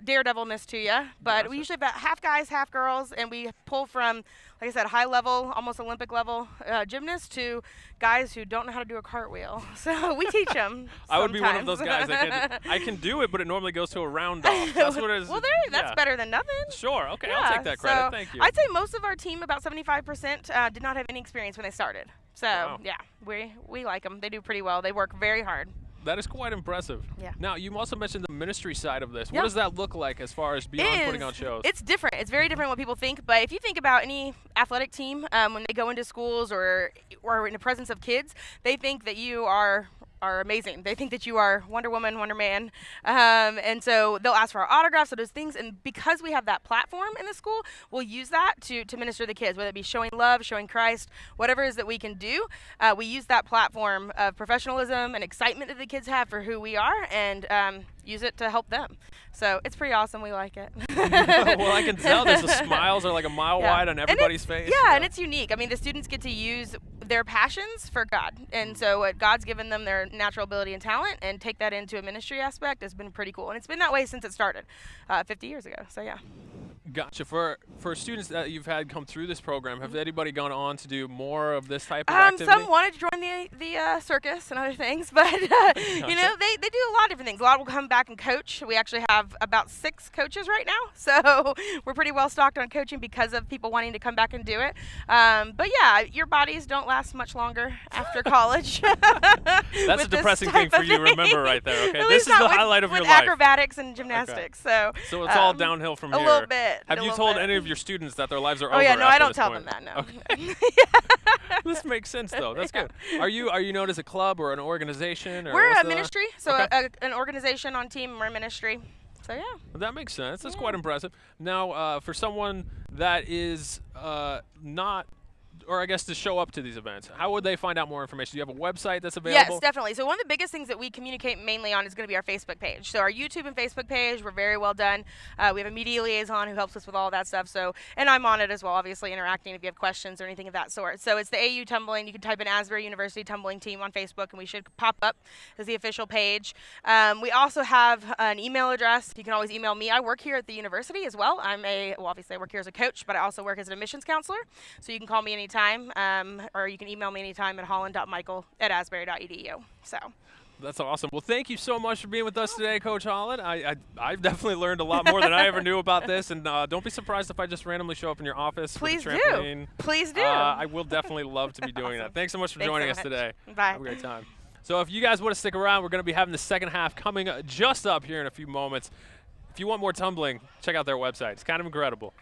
Speaker 6: daredevilness to you, but we usually have about half guys, half girls, and we pull from, like I said, high level, almost Olympic level gymnasts to guys who don't know how to do a cartwheel. So we teach them.
Speaker 2: I would be one of those guys that I can do it, but it normally goes to a round off. That's what it is.
Speaker 6: Well, that's better than nothing.
Speaker 2: Sure. Okay,
Speaker 6: yeah,
Speaker 2: I'll take that credit.
Speaker 6: So
Speaker 2: thank you.
Speaker 6: I'd say most of our team, about 75%, did not have any experience when they started. So yeah, we like them. They do pretty well. They work very hard.
Speaker 2: That is quite impressive.
Speaker 6: Yeah.
Speaker 2: Now, you also mentioned the ministry side of this.
Speaker 6: Yeah.
Speaker 2: What does that look like as far as beyond putting on shows?
Speaker 6: It's different. It's very different what people think. But if you think about any athletic team, when they go into schools or in the presence of kids, they think that you are amazing. They think that you are Wonder Woman, Wonder Man, and so they'll ask for our autographs or those things. And because we have that platform in the school, we'll use that to minister to the kids, whether it be showing love, showing Christ, whatever it is that we can do. We use that platform of professionalism and excitement that the kids have for who we are, and use it to help them. So it's pretty awesome. We like it.
Speaker 2: Well, I can tell the smiles are like a mile wide on everybody's face.
Speaker 6: Yeah, and it's unique. I mean, the students get to use their passions for God. And so what God's given them, their natural ability and talent, and take that into a ministry aspect has been pretty cool. And it's been that way since it started 50 years ago. So, yeah.
Speaker 2: Gotcha. For students that you've had come through this program, have anybody gone on to do more of this type of activity?
Speaker 6: Some wanted to join the circus and other things, but
Speaker 2: Gotcha.
Speaker 6: you know, they do a lot of different things. A lot will come back and coach. We actually have about 6 coaches right now, so we're pretty well stocked on coaching because of people wanting to come back and do it. But yeah, your bodies don't last much longer after college.
Speaker 2: That's a depressing thing for you to remember right there. Okay, this is the highlight of your life.
Speaker 6: With acrobatics and gymnastics. Okay.
Speaker 2: So it's all downhill from here.
Speaker 6: A little bit.
Speaker 2: Have you told any of your students that their lives are over?
Speaker 6: Oh yeah, no, I don't
Speaker 2: this
Speaker 6: tell
Speaker 2: point?
Speaker 6: them that. No.
Speaker 2: Okay. This makes sense though. That's good. Are you known as a club or an organization? Or
Speaker 6: we're a ministry, so an organization on team. We're a ministry. So yeah.
Speaker 2: Well, that makes sense. That's quite impressive. Now, for someone that is not or I guess to show up to these events? How would they find out more information? Do you have a website that's available?
Speaker 6: Yes, definitely. So one of the biggest things that we communicate mainly on is going to be our Facebook page. So our YouTube and Facebook page, we're very well done. We have a media liaison who helps us with all that stuff. So, and I'm on it as well, obviously interacting if you have questions or anything of that sort. So it's the AU Tumbling. You can type in Asbury University Tumbling Team on Facebook, and we should pop up as the official page. We also have an email address. You can always email me. I work here at the university as well. Well, obviously I work here as a coach, but I also work as an admissions counselor. So you can call me anytime, or you can email me anytime at holland.michael@asbury.edu. So.
Speaker 2: That's awesome. Well, thank you so much for being with us today, Coach Holland. I've definitely learned a lot more than I ever knew about this, and don't be surprised if I just randomly show up in your office.
Speaker 6: Please
Speaker 2: with a trampoline.
Speaker 6: do. Please do.
Speaker 2: I will definitely love to be doing that. Thanks so much for joining us today.
Speaker 6: Bye.
Speaker 2: Have a great time. So if you guys want to stick around, we're going to be having the second half coming just up here in a few moments. If you want more tumbling, check out their website. It's kind of incredible.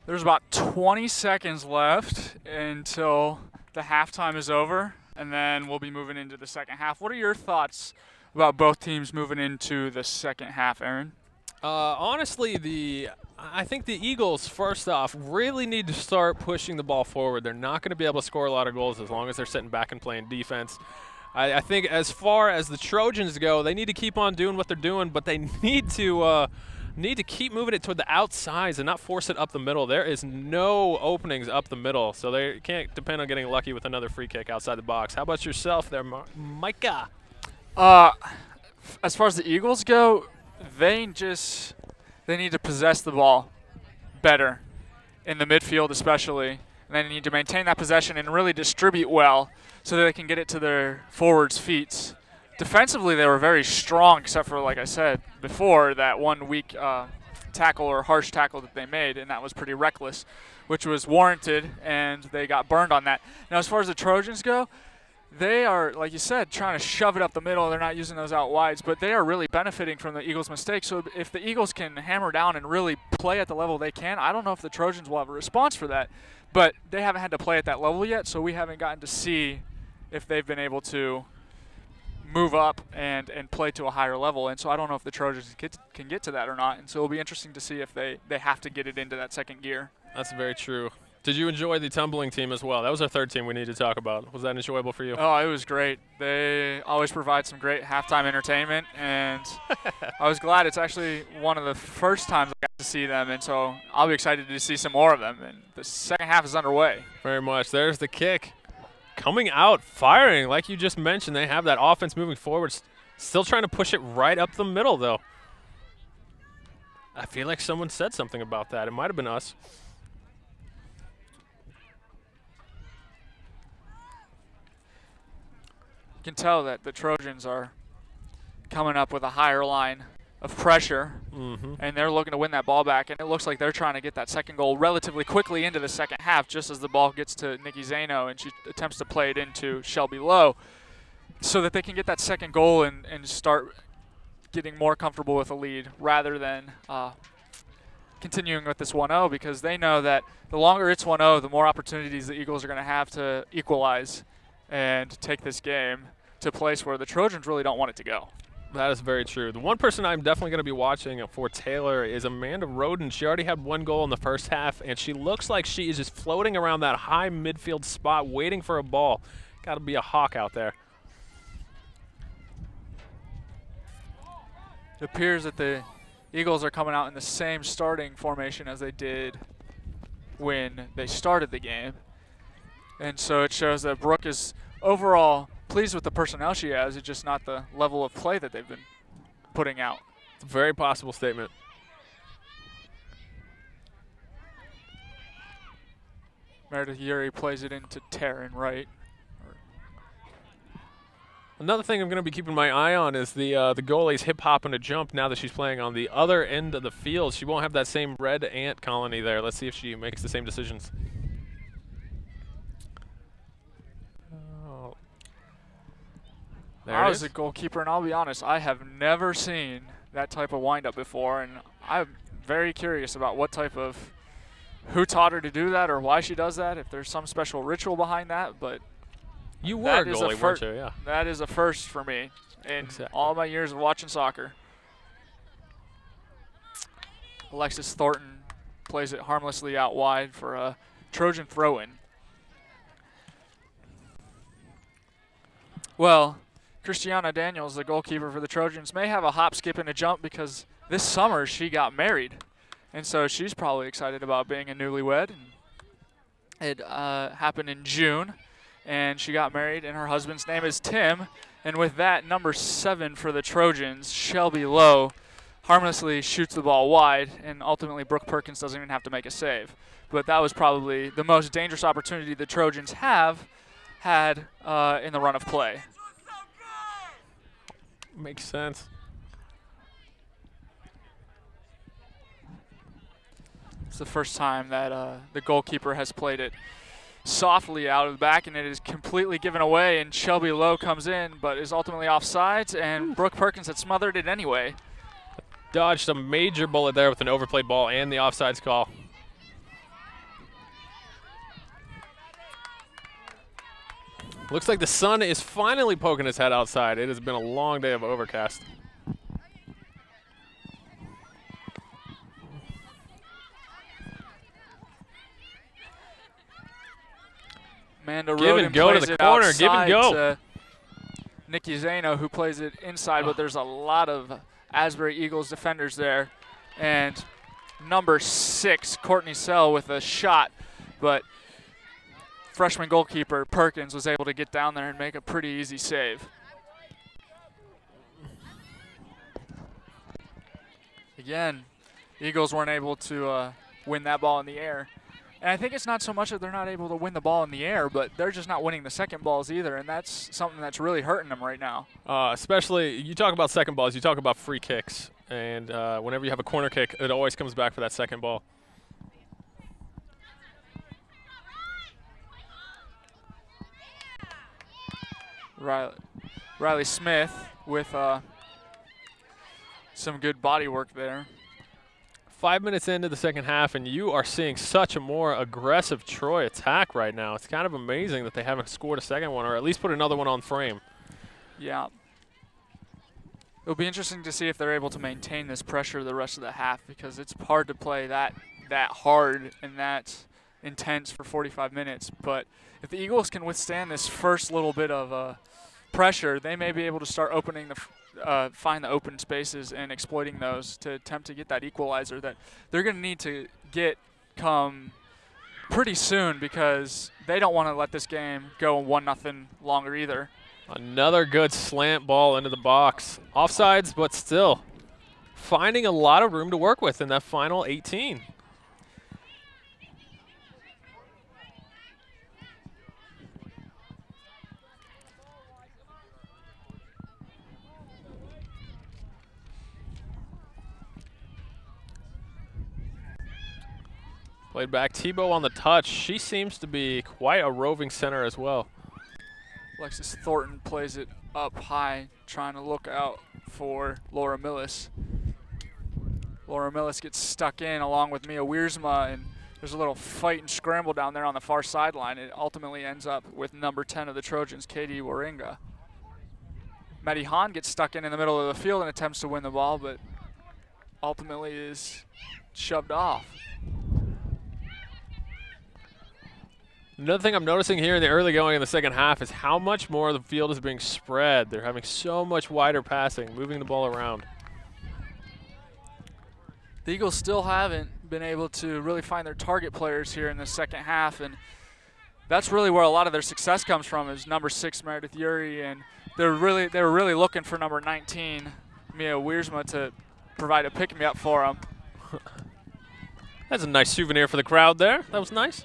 Speaker 1: There's about 20 seconds left until the halftime is over, and then we'll be moving into the second half. What are your thoughts about both teams moving into the second half, Aaron?
Speaker 2: Honestly, I think the Eagles, first off, really need to start pushing the ball forward. They're not going to be able to score a lot of goals as long as they're sitting back and playing defense. I think as far as the Trojans go, they need to keep on doing what they're doing, but they need to keep moving it toward the outsides and not force it up the middle. There is no openings up the middle, so they can't depend on getting lucky with another free kick outside the box. How about yourself there, Micah?
Speaker 1: As far as the Eagles go, they need to possess the ball better in the midfield especially, and they need to maintain that possession and really distribute well so that they can get it to their forwards' feet. Defensively, they were very strong, except for, like I said before, that one weak tackle or harsh tackle that they made, and that was pretty reckless, which was warranted, and they got burned on that. Now, as far as the Trojans go, they are, like you said, trying to shove it up the middle. They're not using those out wides, but they are really benefiting from the Eagles' mistakes. So if the Eagles can hammer down and really play at the level they can, I don't know if the Trojans will have a response for that, but they haven't had to play at that level yet, so we haven't gotten to see if they've been able to move up and play to a higher level. And so I don't know if the Trojans can get to that or not, and so it'll be interesting to see if they have to get it into that second gear.
Speaker 2: That's very true. Did you enjoy the tumbling team as well? That was our third team we need to talk about. Was that enjoyable for you?
Speaker 1: Oh, it was great. They always provide some great halftime entertainment, and I was glad it's actually one of the first times I got to see them, and so I'll be excited to see some more of them. And the second half is underway.
Speaker 2: Very much. There's the kick. Coming out, firing, like you just mentioned. They have that offense moving forward. Still trying to push it right up the middle, though. I feel like someone said something about that. It might have been us.
Speaker 1: You can tell that the Trojans are coming up with a higher line of pressure, and they're looking to win that ball back, and it looks like they're trying to get that second goal relatively quickly into the second half, just as the ball gets to Nikki Zano and she attempts to play it into Shelby Lowe, so that they can get that second goal and start getting more comfortable with a lead rather than continuing with this 1-0, because they know that the longer it's 1-0, the more opportunities the Eagles are going to have to equalize and take this game to a place where the Trojans really don't want it to go.
Speaker 2: That is very true. The one person I'm definitely going to be watching for Taylor is Amanda Roden. She already had one goal in the first half, and she looks like she is just floating around that high midfield spot waiting for a ball. Got to be a hawk out there.
Speaker 1: It appears that the Eagles are coming out in the same starting formation as they did when they started the game. And so it shows that Brooke is overall pleased with the personnel she has. It's just not the level of play that they've been putting out.
Speaker 2: It's a very possible statement.
Speaker 1: Meredith Urey plays it into Taryn Wright.
Speaker 2: Another thing I'm going to be keeping my eye on is the goalie's hip-hop and a jump now that she's playing on the other end of the field. She won't have that same red ant colony there. Let's see if she makes the same decisions. Oh. There
Speaker 1: I
Speaker 2: it
Speaker 1: was
Speaker 2: is.
Speaker 1: a goalkeeper, and I'll be honest, I have never seen that type of windup before, and I'm very curious about who taught her to do that or why she does that, if there's some special ritual behind that, but
Speaker 2: You were a
Speaker 1: that is a
Speaker 2: goalie, weren't you? Yeah.
Speaker 1: that is a first for me in
Speaker 2: Exactly.
Speaker 1: all my years of watching soccer. Alexis Thornton plays it harmlessly out wide for a Trojan throw-in. Well, Christiana Daniels, the goalkeeper for the Trojans, may have a hop, skip, and a jump because this summer she got married. And so she's probably excited about being a newlywed. It happened in June, and she got married, and her husband's name is Tim. And with that, number 7 for the Trojans, Shelby Lowe, harmlessly shoots the ball wide, and ultimately Brooke Perkins doesn't even have to make a save. But that was probably the most dangerous opportunity the Trojans have had in the run of play.
Speaker 2: Makes sense.
Speaker 1: It's the first time that the goalkeeper has played it softly out of the back, and it is completely given away, and Shelby Lowe comes in but is ultimately offsides, and Brooke Perkins had smothered it anyway.
Speaker 2: Dodged a major bullet there with an overplayed ball and the offsides call. Looks like the sun is finally poking his head outside. It has been a long day of overcast.
Speaker 1: Amanda
Speaker 2: Give
Speaker 1: Roden
Speaker 2: and go to
Speaker 1: plays
Speaker 2: the
Speaker 1: it
Speaker 2: corner. Give and
Speaker 1: outside
Speaker 2: go.
Speaker 1: to Nikki Zano, who plays it inside, but there's a lot of Asbury Eagles defenders there. And number 6, Courtney Sell with a shot, but freshman goalkeeper Perkins was able to get down there and make a pretty easy save. Again, Eagles weren't able to win that ball in the air. And I think it's not so much that they're not able to win the ball in the air, but they're just not winning the second balls either, and that's something that's really hurting them right now.
Speaker 2: Especially, you talk about second balls, you talk about free kicks, and whenever you have a corner kick, it always comes back for that second ball.
Speaker 1: Riley Smith with some good body work there.
Speaker 2: 5 minutes into the second half, and you are seeing such a more aggressive Troy attack right now. It's kind of amazing that they haven't scored a second one, or at least put another one on frame.
Speaker 1: Yeah. It'll be interesting to see if they're able to maintain this pressure the rest of the half, because it's hard to play that hard and that intense for 45 minutes. But if the Eagles can withstand this first little bit of pressure, they may be able to start opening find the open spaces and exploiting those to attempt to get that equalizer that they're going to need to come pretty soon, because they don't want to let this game go 1-0 longer either.
Speaker 2: Another good slant ball into the box. Offsides, but still finding a lot of room to work with in that final 18. Played back, Tebow on the touch. She seems to be quite a roving center as well.
Speaker 1: Alexis Thornton plays it up high, trying to look out for Laura Millis. Laura Millis gets stuck in along with Mia Wiersma, and there's a little fight and scramble down there on the far sideline. It ultimately ends up with number 10 of the Trojans, Katie Waringa. Maddie Hahn gets stuck in the middle of the field and attempts to win the ball, but ultimately is shoved off.
Speaker 2: Another thing I'm noticing here in the early going in the second half is how much more of the field is being spread. They're having so much wider passing, moving the ball around.
Speaker 1: The Eagles still haven't been able to really find their target players here in the second half, and that's really where a lot of their success comes from, is number 6 Meredith Yuri, and they were really looking for number 19 Mia Wiersma to provide a pick-me-up for them.
Speaker 2: That's a nice souvenir for the crowd there. That was nice.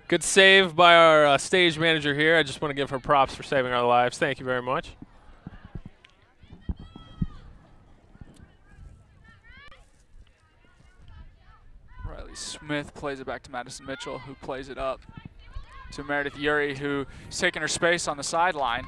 Speaker 2: Good save by our stage manager here. I just want to give her props for saving our lives. Thank you very much.
Speaker 1: Riley Smith plays it back to Madison Mitchell, who plays it up to Meredith Yuri, who's taking her space on the sideline.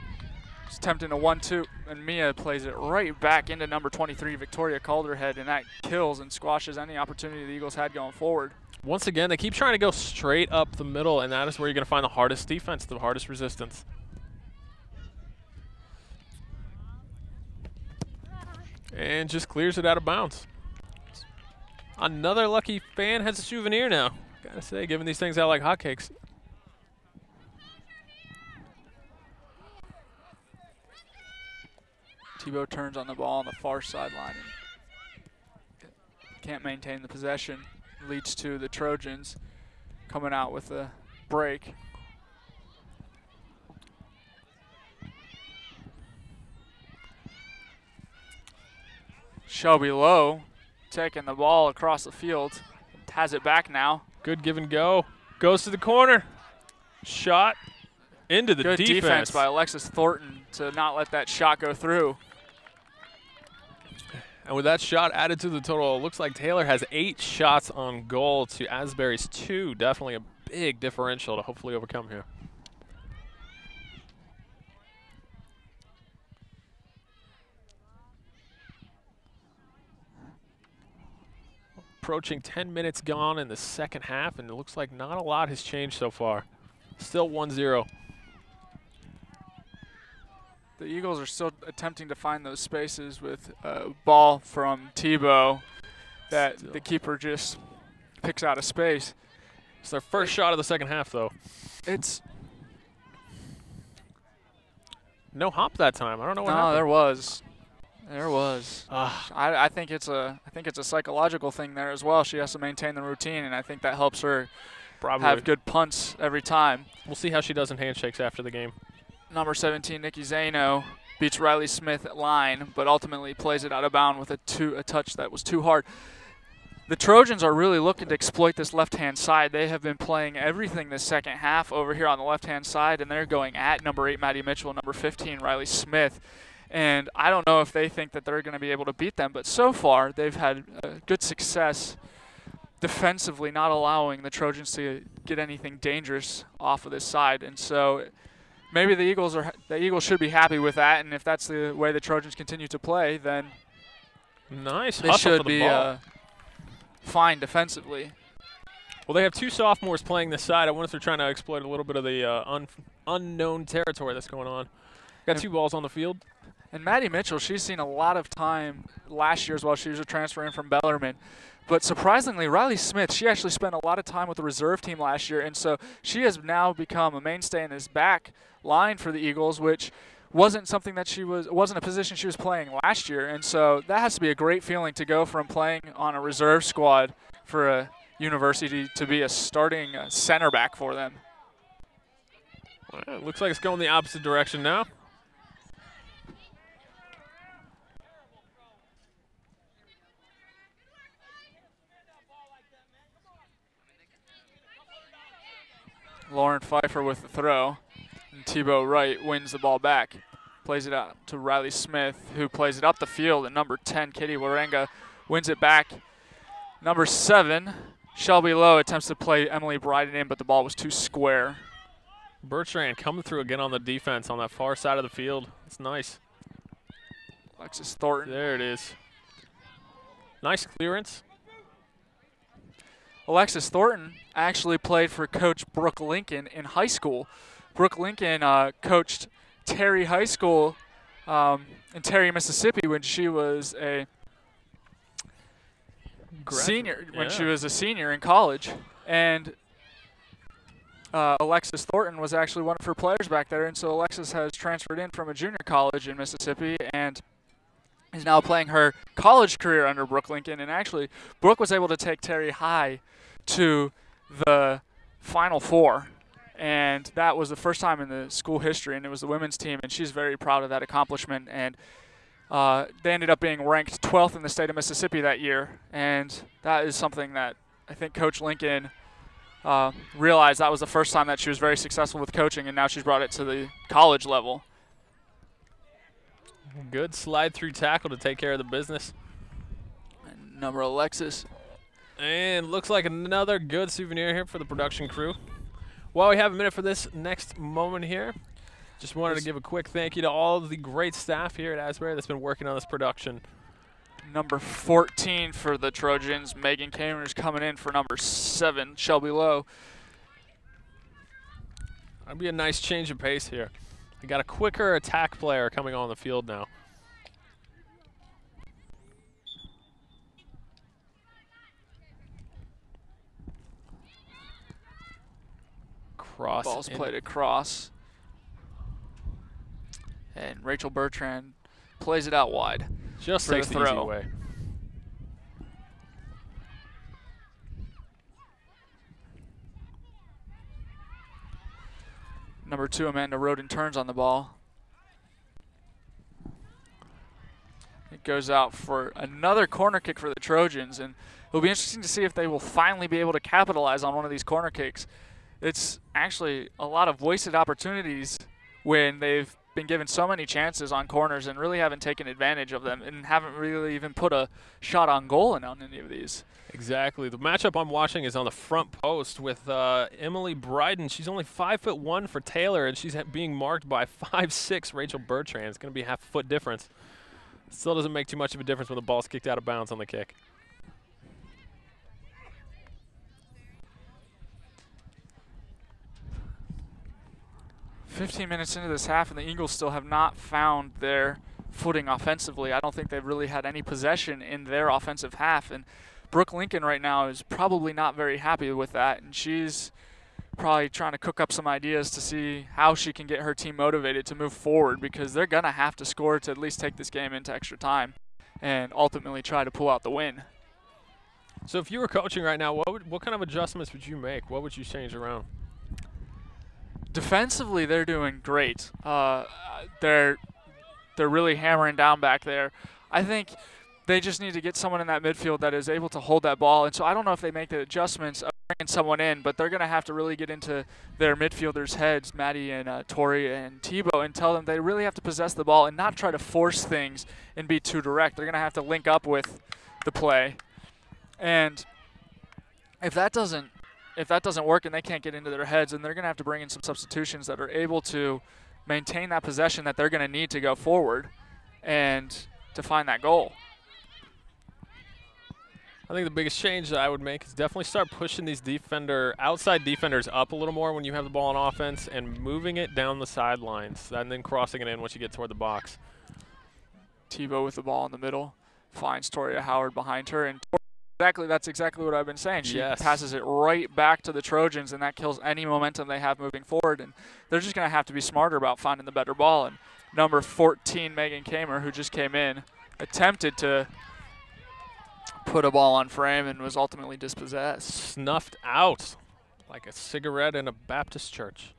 Speaker 1: She's attempting a 1-2, and Mia plays it right back into number 23, Victoria Calderhead, and that kills and squashes any opportunity the Eagles had going forward.
Speaker 2: Once again, they keep trying to go straight up the middle, and that is where you're going to find the hardest defense, the hardest resistance. And just clears it out of bounds. Another lucky fan has a souvenir now. Gotta say, giving these things out like hotcakes.
Speaker 1: Tebow turns on the ball on the far sideline and can't maintain the possession. Leads to the Trojans coming out with a break. Shelby Lowe taking the ball across the field. Has it back now.
Speaker 2: Good give and go. Goes to the corner. Shot into the
Speaker 1: defense. Good defense by Alexis Thornton to not let that shot go through.
Speaker 2: And with that shot added to the total, it looks like Taylor has 8 shots on goal to Asbury's 2. Definitely a big differential to hopefully overcome here. Approaching 10 minutes gone in the second half, and it looks like not a lot has changed so far. Still 1-0.
Speaker 1: The Eagles are still attempting to find those spaces with a ball from Tebow that the keeper just picks out of space.
Speaker 2: It's their first shot of the second half, though.
Speaker 1: It's
Speaker 2: no hop that time. I don't know what happened.
Speaker 1: No, there was. I think it's a psychological thing there as well. She has to maintain the routine, and I think that helps her have good punts every time.
Speaker 2: We'll see how she does in handshakes after the game.
Speaker 1: Number 17, Nikki Zano, beats Riley Smith at line, but ultimately plays it out of bounds with a touch that was too hard. The Trojans are really looking to exploit this left-hand side. They have been playing everything this second half over here on the left-hand side, and they're going at number 8, Maddie Mitchell, and number 15, Riley Smith. And I don't know if they think that they're going to be able to beat them, but so far they've had good success defensively, not allowing the Trojans to get anything dangerous off of this side. And so maybe the Eagles should be happy with that, and if that's the way the Trojans continue to play, then
Speaker 2: nice.
Speaker 1: They should be fine defensively.
Speaker 2: Well, they have 2 sophomores playing this side. I wonder if they're trying to exploit a little bit of the unknown territory that's going on. Got 2 balls on the field.
Speaker 1: And Maddie Mitchell, she's seen a lot of time last year as well. She was a transfer in from Bellarmine. But surprisingly, Riley Smith, she actually spent a lot of time with the reserve team last year, and so she has now become a mainstay in this back line for the Eagles, which wasn't something that wasn't a position she was playing last year. And so that has to be a great feeling to go from playing on a reserve squad for a university to be a starting center back for them.
Speaker 2: Well, it looks like it's going the opposite direction now.
Speaker 1: Lauren Pfeiffer with the throw. And Tebow Wright wins the ball back. Plays it out to Riley Smith, who plays it up the field. And number 10, Katie Warenga, wins it back. Number 7, Shelby Lowe attempts to play Emily Bryden in, but the ball was too square.
Speaker 2: Bertrand coming through again on the defense on that far side of the field. It's nice.
Speaker 1: Alexis Thornton.
Speaker 2: There it is. Nice clearance.
Speaker 1: Alexis Thornton actually played for Coach Brooke Lincoln in high school. Brooke Lincoln coached Terry High School in Terry, Mississippi when she was a senior. When she was a senior in college, and Alexis Thornton was actually one of her players back there. And so Alexis has transferred in from a junior college in Mississippi and is now playing her college career under Brooke Lincoln. And actually, Brooke was able to take Terry High to the Final Four. And that was the first time in the school history, and it was the women's team, and she's very proud of that accomplishment. And they ended up being ranked 12th in the state of Mississippi that year, and that is something that I think Coach Lincoln realized that was the first time that she was very successful with coaching, and now she's brought it to the college level.
Speaker 2: Good slide-through tackle to take care of the business.
Speaker 1: And number Alexis.
Speaker 2: And looks like another good souvenir here for the production crew. While we have a minute for this next moment here, just wanted to give a quick thank you to all of the great staff here at Asbury that's been working on this production.
Speaker 1: Number 14 for the Trojans, Megan Kamer's coming in for number 7, Shelby Lowe.
Speaker 2: That'd be a nice change of pace here. We got a quicker attack player coming on the field now.
Speaker 1: Ball's played across. And Rachel Bertrand plays it out wide.
Speaker 2: Just takes the easy way.
Speaker 1: Number 2, Amanda Roden turns on the ball. It goes out for another corner kick for the Trojans, and it'll be interesting to see if they will finally be able to capitalize on one of these corner kicks. It's actually a lot of wasted opportunities when they've been given so many chances on corners and really haven't taken advantage of them and haven't really even put a shot on goal in on any of these.
Speaker 2: Exactly. The matchup I'm watching is on the front post with Emily Bryden. She's only 5'1" for Taylor, and she's being marked by 5'6" Rachel Bertrand. It's going to be a half-foot difference. Still doesn't make too much of a difference when the ball's kicked out of bounds on the kick.
Speaker 1: "15 minutes into this half, and the Eagles still have not found their footing offensively. I don't think they've really had any possession in their offensive half, and Brooke Lincoln right now is probably not very happy with that, and she's probably trying to cook up some ideas to see how she can get her team motivated to move forward, because they're going to have to score to at least take this game into extra time and ultimately try to pull out the win.
Speaker 2: So if you were coaching right now, what kind of adjustments would you make? What would you change around?
Speaker 1: Defensively, they're doing great. They're really hammering down back there. I think they just need to get someone in that midfield that is able to hold that ball. And so I don't know if they make the adjustments of bringing someone in, but they're going to have to really get into their midfielders' heads, Maddie and Tori and Tebow, and tell them they really have to possess the ball and not try to force things and be too direct. They're going to have to link up with the play. And if that doesn't work and they can't get into their heads, then they're going to have to bring in some substitutions that are able to maintain that possession that they're going to need to go forward and to find that goal.
Speaker 2: I think the biggest change that I would make is definitely start pushing these outside defenders up a little more when you have the ball on offense and moving it down the sidelines and then crossing it in once you get toward the box.
Speaker 1: Tebow with the ball in the middle finds Toria Howard behind her, and that's exactly what I've been saying. She passes it right back to the Trojans, and that kills any momentum they have moving forward. And they're just going to have to be smarter about finding the better ball. And number 14, Megan Kamer, who just came in, attempted to put a ball on frame and was ultimately dispossessed.
Speaker 2: Snuffed out like a cigarette in a Baptist church.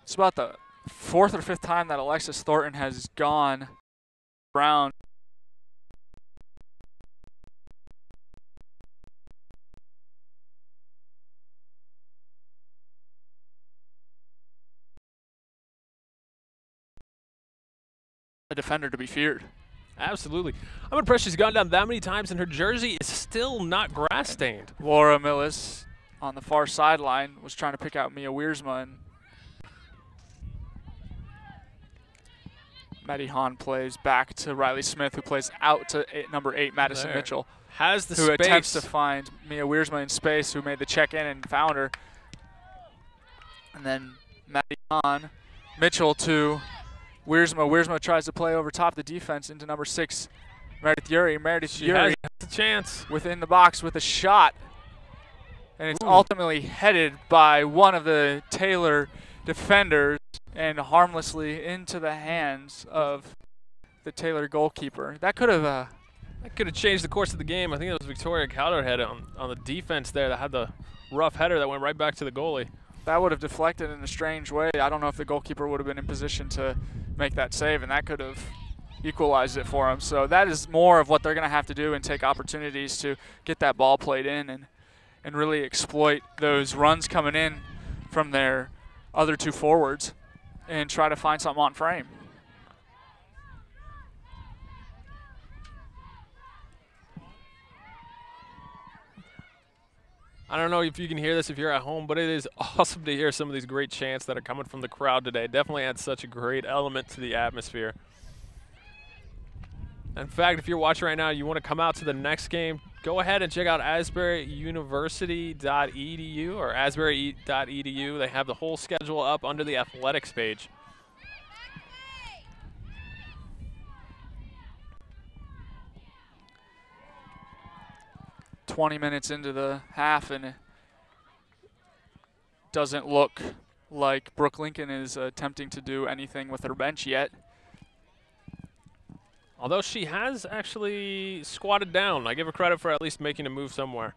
Speaker 1: It's about the 4th or 5th time that Alexis Thornton has gone around. A defender to be feared.
Speaker 2: Absolutely. I'm impressed she's gone down that many times and her jersey is still not grass stained.
Speaker 1: Laura Millis on the far sideline was trying to pick out Mia Wiersma, and Maddie Hahn plays back to Riley Smith, who plays out to number 8, Madison Mitchell.
Speaker 2: Has the
Speaker 1: who
Speaker 2: space.
Speaker 1: Attempts to find Mia Wiersma in space, who made the check-in and found her. And then Maddie Hahn, Mitchell to Wiersma. Wiersma tries to play over top the defense into number 6, Meredith Yuri. Meredith Yuri
Speaker 2: has a chance
Speaker 1: within the box with a shot. And it's ultimately headed by one of the Taylor defenders and harmlessly into the hands of the Taylor goalkeeper. That could have
Speaker 2: changed the course of the game. I think it was Victoria Calderhead on the defense there that had the rough header that went right back to the goalie.
Speaker 1: that would have deflected in a strange way. I don't know if the goalkeeper would have been in position to make that save, and that could have equalized it for him. So that is more of what they're going to have to do and take opportunities to get that ball played in and really exploit those runs coming in from their other two forwards and try to find something on frame.
Speaker 2: I don't know if you can hear this if you're at home, but it is awesome to hear some of these great chants that are coming from the crowd today. Definitely adds such a great element to the atmosphere. In fact, if you're watching right now, you want to come out to the next game, go ahead and check out asburyuniversity.edu or asbury.edu. They have the whole schedule up under the athletics page.
Speaker 1: Minutes into the half, and it doesn't look like Brooke Lincoln is attempting to do anything with her bench yet.
Speaker 2: Although she has actually squatted down. I give her credit for at least making a move somewhere.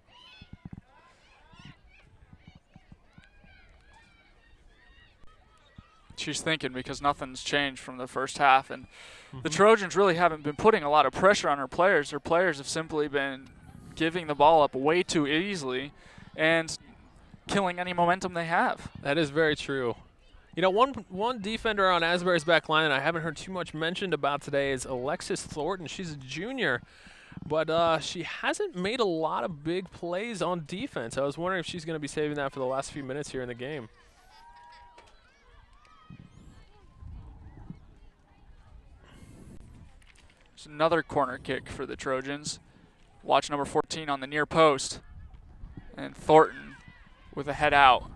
Speaker 1: She's thinking, because nothing's changed from the first half, and the Trojans really haven't been putting a lot of pressure on her players. Her players have simply been giving the ball up way too easily and killing any momentum they have.
Speaker 2: That is very true. You know, one defender on Asbury's back line that I haven't heard too much mentioned about today is Alexis Thornton. She's a junior, but she hasn't made a lot of big plays on defense. I was wondering if she's going to be saving that for the last few minutes here in the game.
Speaker 1: There's another corner kick for the Trojans. Watch number 14 on the near post. And Thornton with a head out.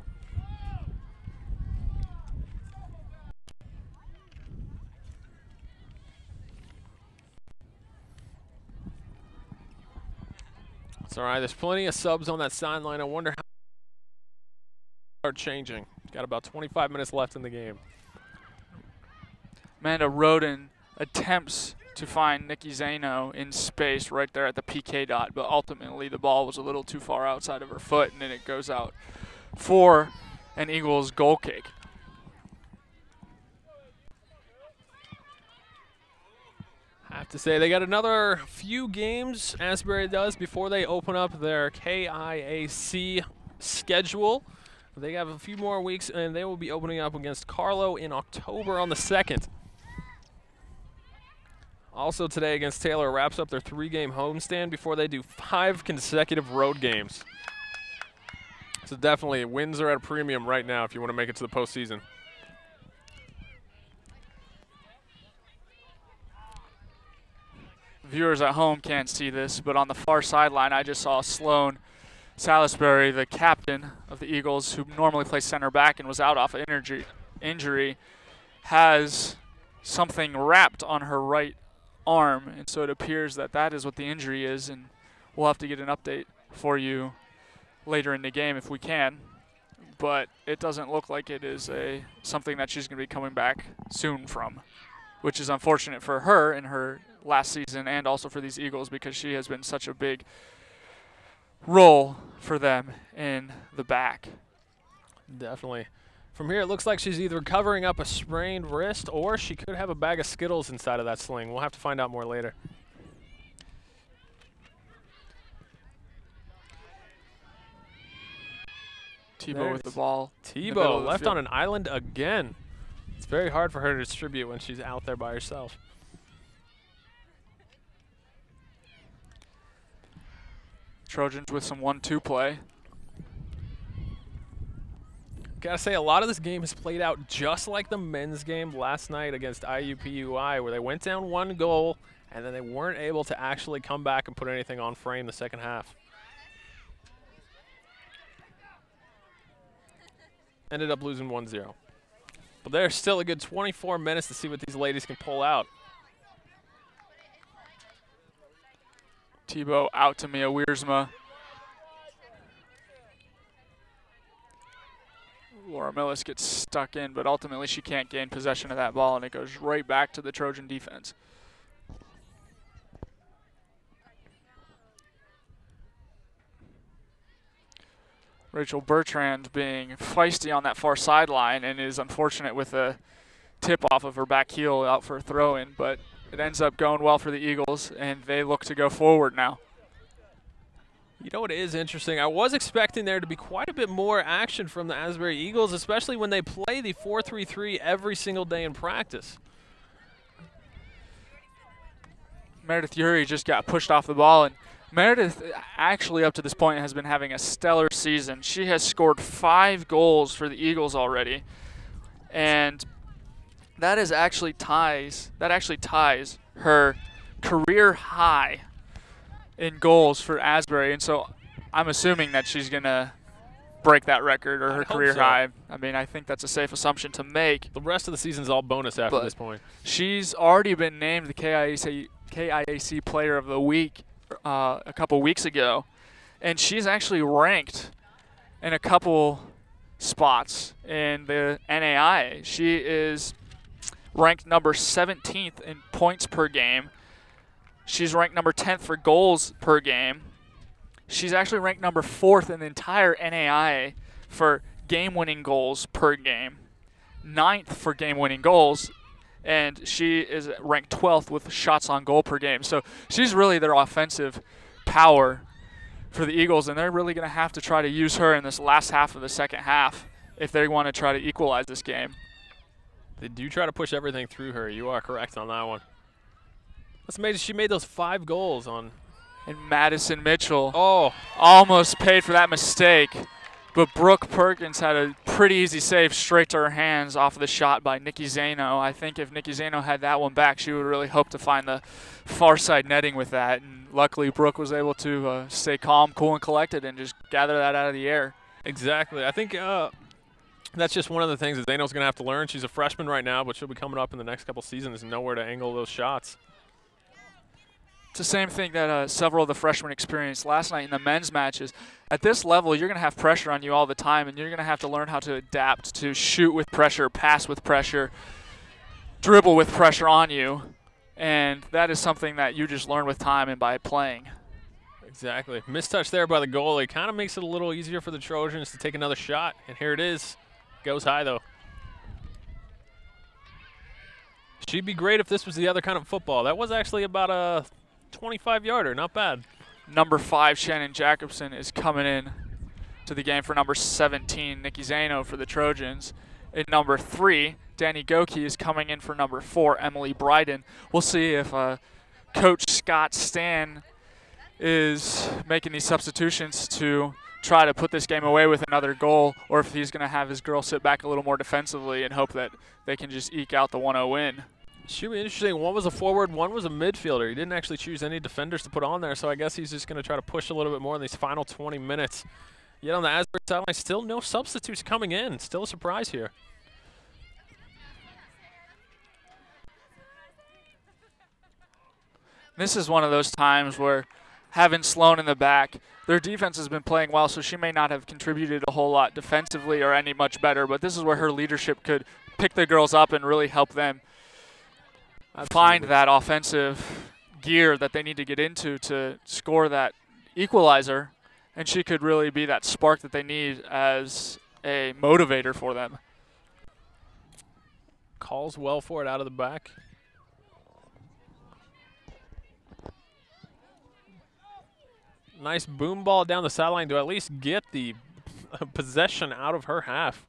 Speaker 2: It's all right. There's plenty of subs on that sideline. I wonder how they are changing. Got about 25 minutes left in the game.
Speaker 1: Amanda Roden attempts to find Nikki Zano in space right there at the PK dot, but ultimately the ball was a little too far outside of her foot, and then it goes out for an Eagles goal kick.
Speaker 2: I have to say they got another few games, Asbury does, before they open up their KIAC schedule. They have a few more weeks, and they will be opening up against Carlo in October on the 2nd. Also today against Taylor wraps up their 3-game homestand before they do 5 consecutive road games. So definitely wins are at a premium right now if you want to make it to the postseason.
Speaker 1: Viewers at home can't see this, but on the far sideline I just saw Sloan Salisbury, the captain of the Eagles, who normally plays center back and was out off injury, has something wrapped on her right arm, and so it appears that that is what the injury is, and we'll have to get an update for you later in the game if we can, but it doesn't look like it is something that she's going to be coming back soon from, which is unfortunate for her in her last season and also for these Eagles, because she has been such a big role for them in the back.
Speaker 2: Definitely. From here, it looks like she's either covering up a sprained wrist or she could have a bag of Skittles inside of that sling. We'll have to find out more later.
Speaker 1: Tebow with the ball.
Speaker 2: Tebow left on an island again. It's very hard for her to distribute when she's out there by herself.
Speaker 1: Trojans with some 1-2 play.
Speaker 2: Gotta say, a lot of this game has played out just like the men's game last night against IUPUI, where they went down 1 goal and then they weren't able to actually come back and put anything on frame the second half. Ended up losing 1-0. But there's still a good 24 minutes to see what these ladies can pull out.
Speaker 1: Tebow out to Mia Wiersma. Laura Millis gets stuck in, but ultimately she can't gain possession of that ball, and it goes right back to the Trojan defense. Rachel Bertrand being feisty on that far sideline and is unfortunate with a tip off of her back heel out for a throw-in, but it ends up going well for the Eagles, and they look to go forward now.
Speaker 2: You know what is interesting? I was expecting there to be quite a bit more action from the Asbury Eagles, especially when they play the 4-3-3 every single day in practice.
Speaker 1: Meredith Urey just got pushed off the ball, and Meredith actually up to this point has been having a stellar season. She has scored 5 goals for the Eagles already, and that actually ties her career high in goals for Asbury, and so I'm assuming that she's going to break that record or her career high. I mean, I think that's a safe assumption to make.
Speaker 2: The rest of the season's all bonus after this point.
Speaker 1: She's already been named the KIAC Player of the Week a couple weeks ago, and she's actually ranked in a couple spots in the NAIA. She is ranked number 17th in points per game. She's ranked number 10th for goals per game. She's actually ranked number 4th in the entire NAIA for game-winning goals per game, 9th for game-winning goals, and she is ranked 12th with shots on goal per game. So she's really their offensive power for the Eagles, and they're really going to have to try to use her in this last half of the second half if they want to try to equalize this game.
Speaker 2: They do try to push everything through her. You are correct on that one. That's amazing. She made those 5 goals on.
Speaker 1: And Madison Mitchell
Speaker 2: Oh,
Speaker 1: almost paid for that mistake, but Brooke Perkins had a pretty easy save straight to her hands off of the shot by Nikki Zano. I think if Nikki Zano had that one back, she would really hope to find the far side netting with that. And luckily, Brooke was able to stay calm, cool, and collected and just gather that out of the air.
Speaker 2: exactly. I think that's just one of the things that Zano's going to have to learn. She's a freshman right now, but she'll be coming up in the next couple seasons and know where to angle those shots.
Speaker 1: It's the same thing that several of the freshmen experienced last night in the men's matches. At this level, you're going to have pressure on you all the time, and you're going to have to learn how to adapt to shoot with pressure, pass with pressure, dribble with pressure on you, and that is something that you just learn with time and by playing.
Speaker 2: Exactly. Mistouch there by the goalie. Kind of makes it a little easier for the Trojans to take another shot, and here it is. Goes high, though. She'd be great if this was the other kind of football. That was actually about a 25-yarder. Not bad.
Speaker 1: Number 5, Shannon Jacobson, is coming in to the game for number 17, Nikki Zano, for the Trojans. And number 3, Danny Goki, is coming in for number 4, Emily Bryden. We'll see if Coach Scott Stan is making these substitutions to try to put this game away with another goal, or if he's going to have his girls sit back a little more defensively and hope that they can just eke out the 1-0 win.
Speaker 2: Should be interesting. One was a forward, one was a midfielder. He didn't actually choose any defenders to put on there, so I guess he's just going to try to push a little bit more in these final 20 minutes. Yet on the Asbury sideline, still no substitutes coming in. Still a surprise here.
Speaker 1: This is one of those times where having Sloan in the back, their defense has been playing well, so she may not have contributed a whole lot defensively or any much better, but this is where her leadership could pick the girls up and really help them find that offensive gear that they need to get into to score that equalizer, and she could really be that spark that they need as a motivator for them.
Speaker 2: Calls well for it out of the back. Nice boom ball down the sideline to at least get the possession out of her half.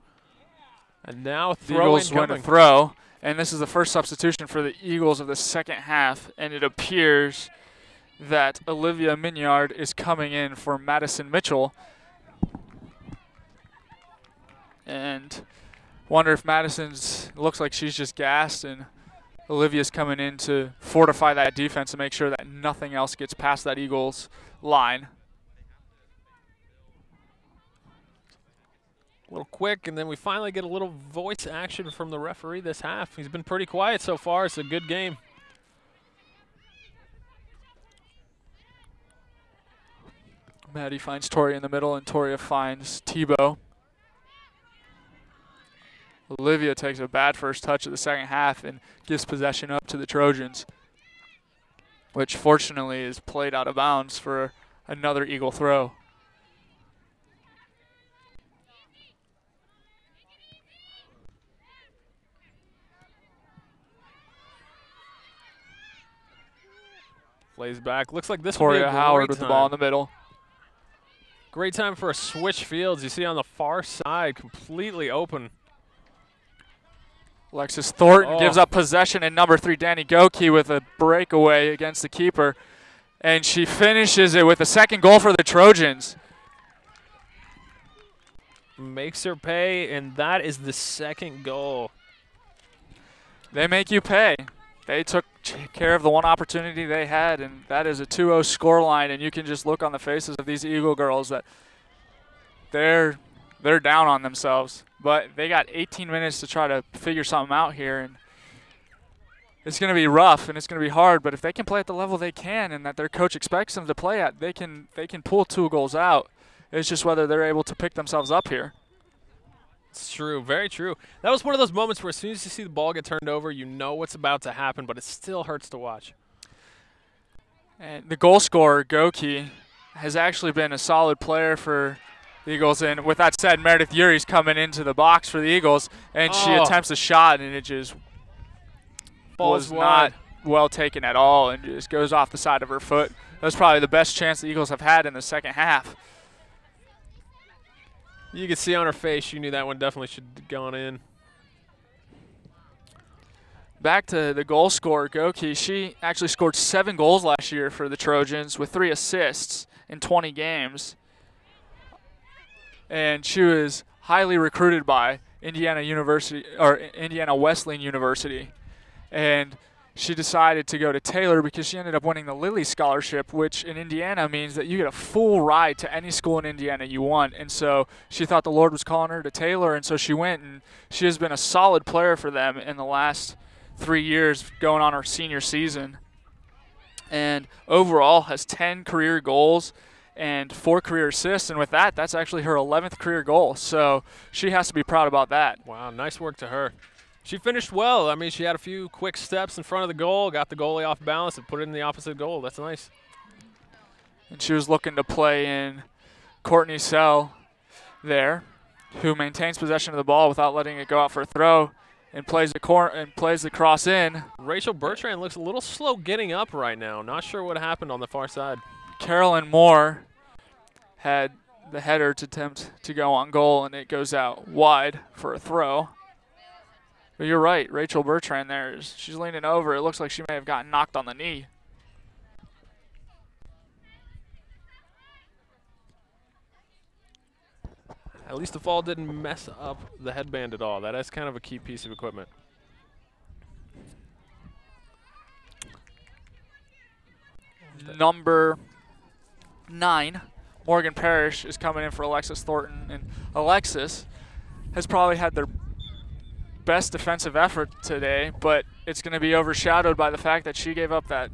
Speaker 2: And now throw
Speaker 1: Eagles win a throw, and this is the first substitution for the Eagles of the second half, and it appears that Olivia Mignard is coming in for Madison Mitchell. And wonder if Madison's looks like she's just gassed, and Olivia's coming in to fortify that defense and make sure that nothing else gets past that Eagles line.
Speaker 2: A little quick, and then we finally get a little voice action from the referee this half. He's been pretty quiet so far. It's a good game.
Speaker 1: Maddie finds Toria in the middle, and Toria finds Tebow. Olivia takes a bad first touch of the second half and gives possession up to the Trojans, which fortunately is played out of bounds for another Eagle throw.
Speaker 2: Plays back. Looks like this will be
Speaker 1: Toria
Speaker 2: a
Speaker 1: Howard
Speaker 2: great
Speaker 1: with the
Speaker 2: time.
Speaker 1: ball in the middle.
Speaker 2: Great time for a switch fields. You see on the far side, completely open.
Speaker 1: Alexis Thornton
Speaker 2: Oh.
Speaker 1: gives up possession, and number 3, Danny Goki, with a breakaway against the keeper. And she finishes it with a second goal for the Trojans.
Speaker 2: Makes her pay, and that is the second goal.
Speaker 1: They make you pay. They took care of the one opportunity they had, and that is a 2-0 scoreline. And you can just look on the faces of these Eagle girls that they're down on themselves. But they got 18 minutes to try to figure something out here, and it's going to be rough and it's going to be hard. But if they can play at the level they can and that their coach expects them to play at, they can pull 2 goals out. It's just whether they're able to pick themselves up here.
Speaker 2: It's true, very true. That was one of those moments where as soon as you see the ball get turned over, you know what's about to happen, but it still hurts to watch.
Speaker 1: And the goal scorer, Goki, has actually been a solid player for the Eagles. And with that said, Meredith Yuri's coming into the box for the Eagles, and she attempts a shot, and it just was not well taken at all and just goes off the side of her foot. That was probably the best chance the Eagles have had in the second half.
Speaker 2: You could see on her face she knew that one definitely should have gone in.
Speaker 1: Back to the goal scorer, Goki. She actually scored 7 goals last year for the Trojans with 3 assists in 20 games. And she was highly recruited by Indiana Wesleyan University. And she decided to go to Taylor because she ended up winning the Lilly Scholarship, which in Indiana means that you get a full ride to any school in Indiana you want. And so she thought the Lord was calling her to Taylor, and so she went, and she has been a solid player for them in the last 3 years, going on her senior season. And overall has 10 career goals and 4 career assists, and with that, that's actually her 11th career goal. So she has to be proud about that.
Speaker 2: Wow, nice work to her. She finished well. I mean, she had a few quick steps in front of the goal, got the goalie off balance, and put it in the opposite goal. That's nice.
Speaker 1: And she was looking to play in Courtney Sell there, who maintains possession of the ball without letting it go out for a throw, and plays the cross in.
Speaker 2: Rachel Bertrand looks a little slow getting up right now. Not sure what happened on the far side.
Speaker 1: Carolyn Moore had the header to attempt to go on goal, and it goes out wide for a throw. But you're right, Rachel Bertrand there, she's leaning over. It looks like she may have gotten knocked on the knee.
Speaker 2: At least the fall didn't mess up the headband at all. That is kind of a key piece of equipment.
Speaker 1: Number 9, Morgan Parrish, is coming in for Alexis Thornton. And Alexis has probably had their best defensive effort today, but it's going to be overshadowed by the fact that she gave up that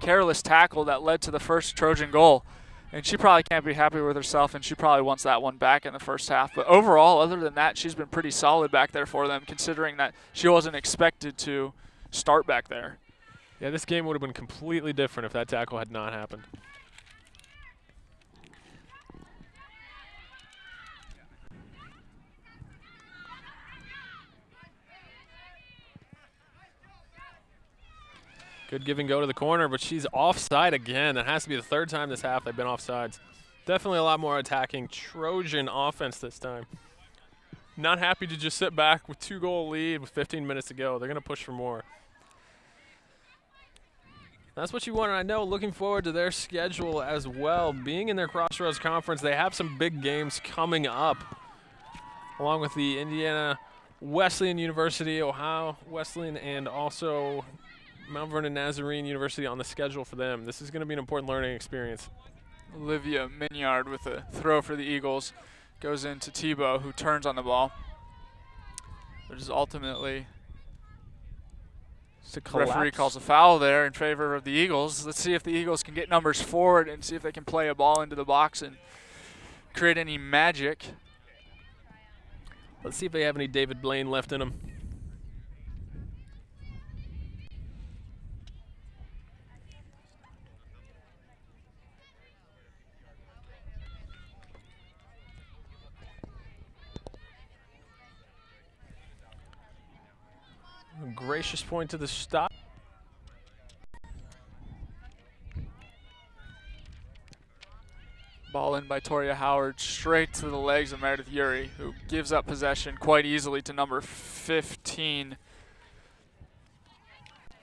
Speaker 1: careless tackle that led to the first Trojan goal. And she probably can't be happy with herself, and she probably wants that one back in the first half. But overall, other than that, she's been pretty solid back there for them, considering that she wasn't expected to start back there.
Speaker 2: Yeah, this game would have been completely different if that tackle had not happened. Good give and go to the corner, but she's offside again. That has to be the 3rd time this half they've been offsides. Definitely a lot more attacking Trojan offense this time. Not happy to just sit back with 2-goal lead with 15 minutes to go. They're going to push for more. That's what you want, and I know looking forward to their schedule as well. Being in their Crossroads Conference, they have some big games coming up, along with the Indiana Wesleyan University, Ohio Wesleyan, and also Mount Vernon Nazarene University on the schedule for them. This is going to be an important learning experience.
Speaker 1: Olivia Mignard with a throw for the Eagles goes into Tebow, who turns on the ball. But is ultimately, the referee calls a foul there in favor of the Eagles. Let's see if the Eagles can get numbers forward and see if they can play a ball into the box and create any magic.
Speaker 2: Let's see if they have any David Blaine left in them. A gracious point to the stop.
Speaker 1: Ball in by Toria Howard, straight to the legs of Meredith Yuri, who gives up possession quite easily to number 15.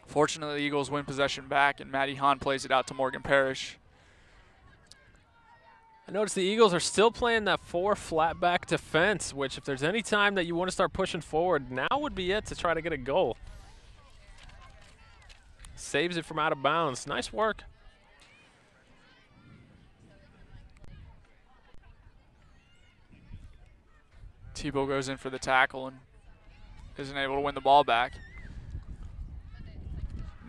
Speaker 1: Fortunately, the Eagles win possession back, and Maddie Hahn plays it out to Morgan Parrish.
Speaker 2: I noticed the Eagles are still playing that 4 flat back defense, which if there's any time that you want to start pushing forward, now would be it to try to get a goal. Saves it from out of bounds. Nice work.
Speaker 1: Tebow goes in for the tackle and isn't able to win the ball back.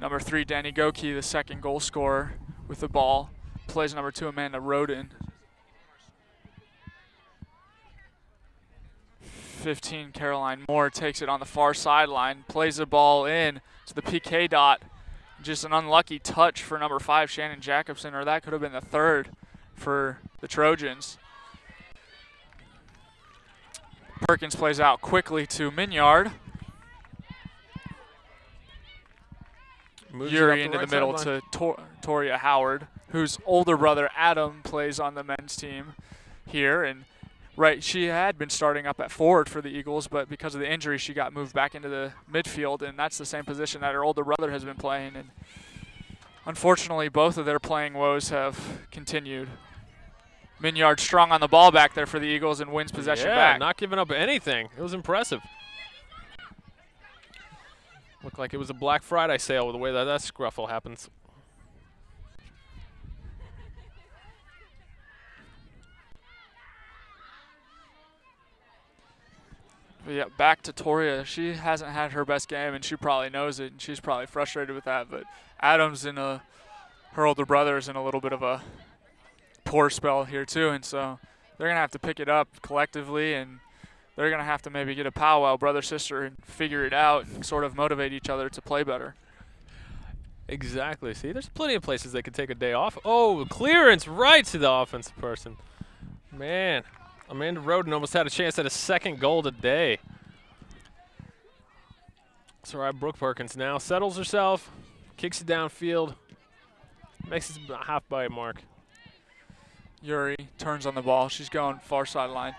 Speaker 1: Number 3, Danny Goki, the second goal scorer with the ball, plays number 2, Amanda Roden. 15, Caroline Moore takes it on the far sideline, plays the ball in to the PK dot. Just an unlucky touch for number 5, Shannon Jacobson, or that could have been the third for the Trojans. Perkins plays out quickly to Minyard.
Speaker 2: Moves
Speaker 1: Yuri
Speaker 2: it
Speaker 1: into
Speaker 2: up
Speaker 1: the middle
Speaker 2: sideline.
Speaker 1: to Toria Howard, whose older brother Adam plays on the men's team here. And she had been starting up at forward for the Eagles, but because of the injury, she got moved back into the midfield, and that's the same position that her older brother has been playing. And unfortunately, both of their playing woes have continued. Minyard strong on the ball back there for the Eagles and wins possession back.
Speaker 2: Not giving up anything. It was impressive. Looked like it was a Black Friday sale with the way that scruffle happens.
Speaker 1: But yeah, back to Toria. She hasn't had her best game, and she probably knows it, and she's probably frustrated with that. But Adams and her older brother is in a little bit of a poor spell here too, and so they're gonna have to pick it up collectively, and they're gonna have to maybe get a powwow, brother sister, and figure it out and sort of motivate each other to play better.
Speaker 2: Exactly. See, there's plenty of places they could take a day off. Oh, clearance right to the offensive person. Man, Amanda Roden almost had a chance at a second goal today. It's all right, Brooke Perkins now settles herself, kicks it downfield, makes it a half by a mark.
Speaker 1: Yuri turns on the ball. She's going far sideline.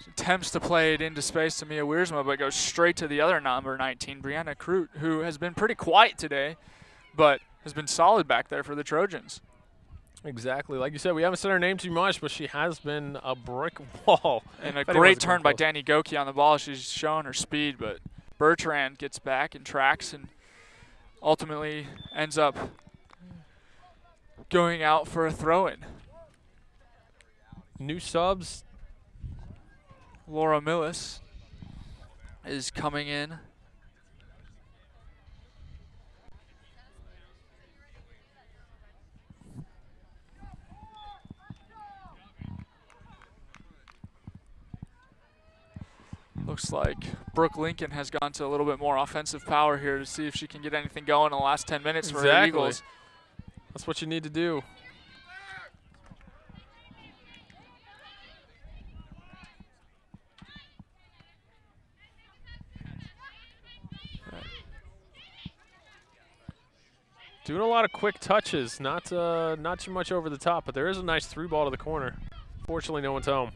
Speaker 1: She attempts to play it into space to Mia Wiersma, but goes straight to the other number 19, Brianna Crute, who has been pretty quiet today, but has been solid back there for the Trojans.
Speaker 2: Exactly. Like you said, we haven't said her name too much, but she has been a brick wall.
Speaker 1: And a great turn by Danny Goki on the ball. She's showing her speed, but Bertrand gets back and tracks and ultimately ends up going out for a throw-in.
Speaker 2: New subs.
Speaker 1: Laura Millis is coming in. Looks like Brooke Lincoln has gone to a little bit more offensive power here to see if she can get anything going in the last 10 minutes for the Eagles.
Speaker 2: That's what you need to do. Doing a lot of quick touches, not too much over the top, but there is a nice through ball to the corner. Fortunately, no one's home.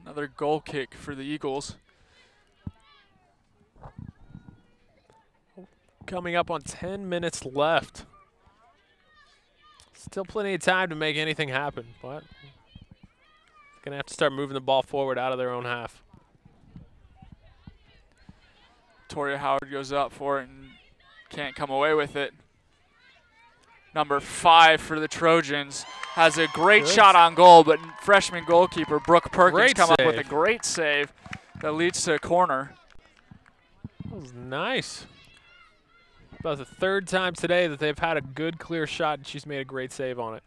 Speaker 1: Another goal kick for the Eagles.
Speaker 2: Coming up on 10 minutes left. Still plenty of time to make anything happen, but going to have to start moving the ball forward out of their own half.
Speaker 1: Toria Howard goes up for it and can't come away with it. Number 5 for the Trojans has a great shot on goal, but freshman goalkeeper Brooke Perkins come up with a great save that leads to a corner.
Speaker 2: That was nice. About the third time today that they've had a good clear shot, and she's made a great save on it.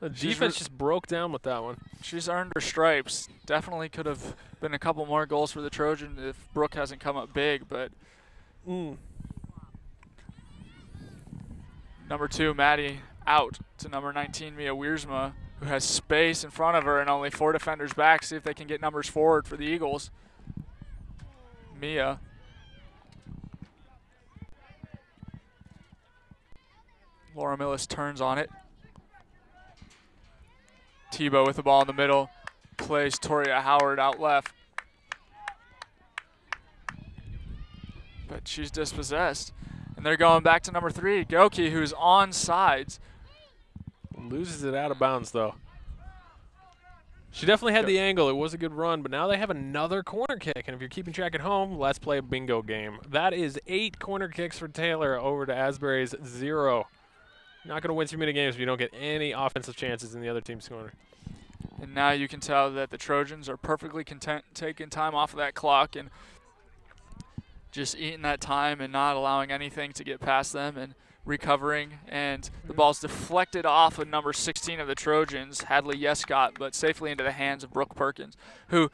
Speaker 2: The defense just broke down with that one.
Speaker 1: She's earned her stripes. Definitely could have been a couple more goals for the Trojans if Brooke hasn't come up big, but number 2, Maddie, out to number 19, Mia Wiersma, who has space in front of her and only 4 defenders back. See if they can get numbers forward for the Eagles. Mia Laura Millis turns on it. Tebow with the ball in the middle. Plays Toria Howard out left. But she's dispossessed. And they're going back to number 3, Goki, who's on sides.
Speaker 2: Loses it out of bounds, though. She definitely had the angle. It was a good run, but now they have another corner kick. And if you're keeping track at home, let's play a bingo game. That is 8 corner kicks for Taylor over to Asbury's 0. You're not going to win too many games if you don't get any offensive chances in the other team's corner.
Speaker 1: And now you can tell that the Trojans are perfectly content taking time off of that clock and just eating that time and not allowing anything to get past them and recovering. And the ball's deflected off of number 16 of the Trojans, Hadley Yescott, but safely into the hands of Brooke Perkins, who,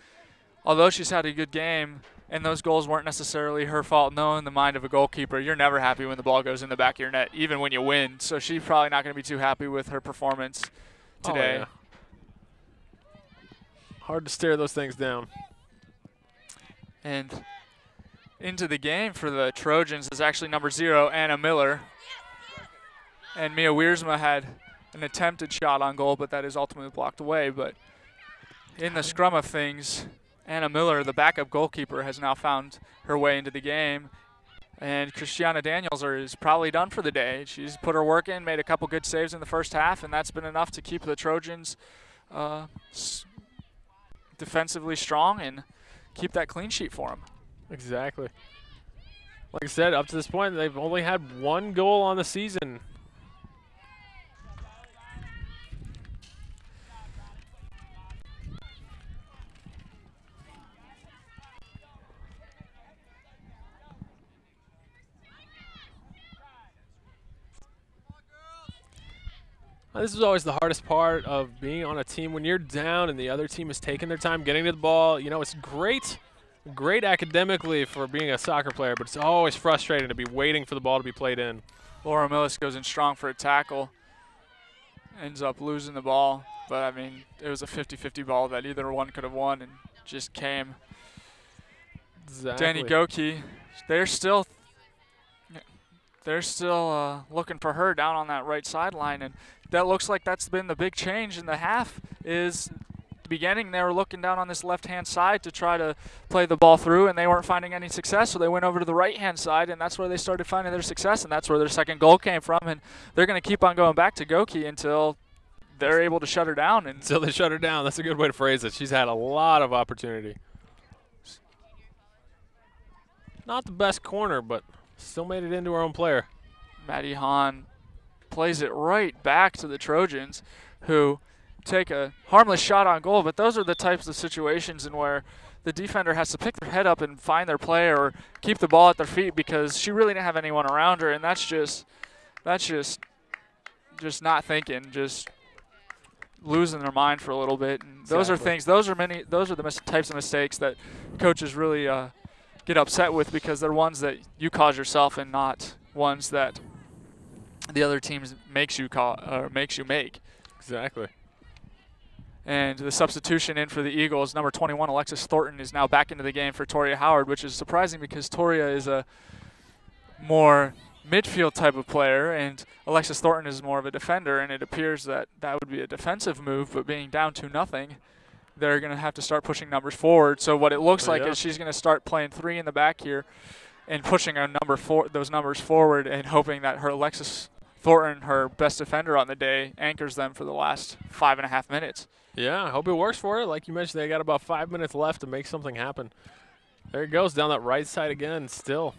Speaker 1: although she's had a good game and those goals weren't necessarily her fault, knowing the mind of a goalkeeper, you're never happy when the ball goes in the back of your net, even when you win. So she's probably not going to be too happy with her performance today.
Speaker 2: Oh, yeah. Hard to stare those things down.
Speaker 1: And into the game for the Trojans is actually number 0, Anna Miller. And Mia Wiersma had an attempted shot on goal, but that is ultimately blocked away. But in the scrum of things, Anna Miller, the backup goalkeeper, has now found her way into the game. And Christiana Daniels is probably done for the day. She's put her work in, made a couple good saves in the first half, and that's been enough to keep the Trojans defensively strong and keep that clean sheet for them.
Speaker 2: Exactly. Like I said, up to this point, they've only had 1 goal on the season. This is always the hardest part of being on a team when you're down and the other team is taking their time getting to the ball. You know, it's great academically for being a soccer player, but it's always frustrating to be waiting for the ball to be played in.
Speaker 1: Laura Millis goes in strong for a tackle, ends up losing the ball. But, I mean, it was a 50-50 ball that either one could have won and just came.
Speaker 2: Exactly.
Speaker 1: Danny Goki, they're still looking for her down on that right sideline, and that looks like that's been the big change in the half. Is the beginning they were looking down on this left-hand side to try to play the ball through, and they weren't finding any success, so they went over to the right-hand side, and that's where they started finding their success, and that's where their second goal came from. And they're going to keep on going back to Goki until they're able to shut her down.
Speaker 2: Until they shut her down. That's a good way to phrase it. She's had a lot of opportunity. Not the best corner, but still made it into her own player.
Speaker 1: Maddie Hahn plays it right back to the Trojans, who take a harmless shot on goal, but those are the types of situations in where the defender has to pick their head up and find their play or keep the ball at their feet because she really didn't have anyone around her, and that's just not thinking, just losing their mind for a little bit. And those are things, those are the types of mistakes that coaches really get upset with, because they're ones that you cause yourself and not ones that the other team makes you make.
Speaker 2: Exactly.
Speaker 1: And the substitution in for the Eagles, number 21, Alexis Thornton, is now back into the game for Toria Howard, which is surprising because Toria is a more midfield type of player, and Alexis Thornton is more of a defender, and it appears that that would be a defensive move, but being down 2-0, they're going to have to start pushing numbers forward. So what it looks like is she's going to start playing 3 in the back here and pushing a those numbers forward and hoping that her Alexis Thornton, her best defender on the day, anchors them for the last 5.5 minutes.
Speaker 2: Yeah, I hope it works for her. Like you mentioned, they got about 5 minutes left to make something happen. There it goes down that right side again still.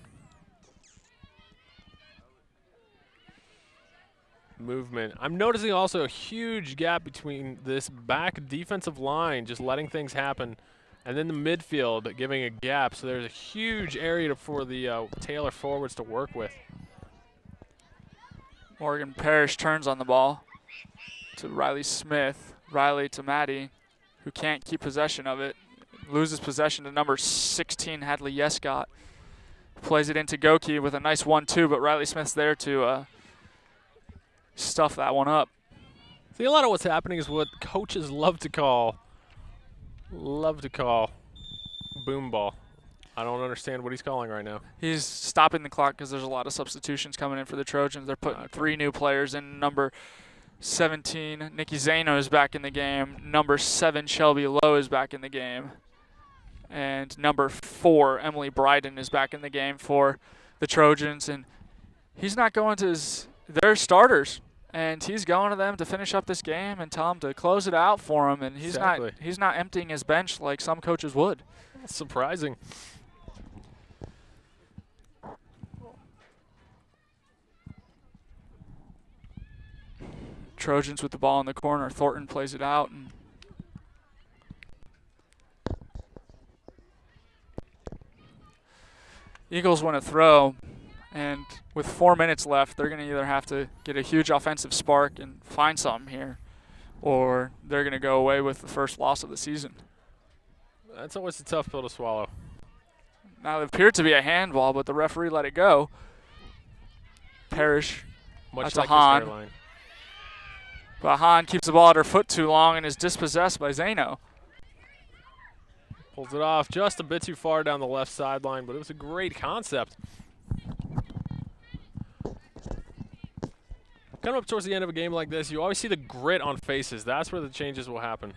Speaker 2: Movement. I'm noticing also a huge gap between this back defensive line, just letting things happen, and then the midfield giving a gap. So there's a huge area for the Taylor forwards to work with.
Speaker 1: Morgan Parrish turns on the ball to Riley Smith. Riley to Maddie, who can't keep possession of it. Loses possession to number 16, Hadley Yescott. Plays it into Goki with a nice 1-2, but Riley Smith's there to stuff that one up.
Speaker 2: See, a lot of what's happening is what coaches love to call boom ball. I don't understand what he's calling right now.
Speaker 1: He's stopping the clock because there's a lot of substitutions coming in for the Trojans. They're putting 3 new players in. Number 17, Nikki Zano is back in the game. Number 7, Shelby Lowe is back in the game. And number 4, Emily Bryden is back in the game for the Trojans. And he's not going to their starters. And he's going to them to finish up this game and tell them to close it out for him. And he's not emptying his bench like some coaches would.
Speaker 2: That's surprising.
Speaker 1: Trojans with the ball in the corner. Thornton plays it out. And Eagles want to throw, and with 4 minutes left, they're going to either have to get a huge offensive spark and find something here, or they're going to go away with the first loss of the season.
Speaker 2: That's always a tough pill to swallow.
Speaker 1: Now, it appeared to be a handball, but the referee let it go. Parrish.
Speaker 2: Much
Speaker 1: That's
Speaker 2: like
Speaker 1: a Hahn.
Speaker 2: this hairline.
Speaker 1: But Hahn keeps the ball at her foot too long and is dispossessed by Zano.
Speaker 2: Pulls it off just a bit too far down the left sideline, but it was a great concept. Coming up towards the end of a game like this, you always see the grit on faces. That's where the changes will happen.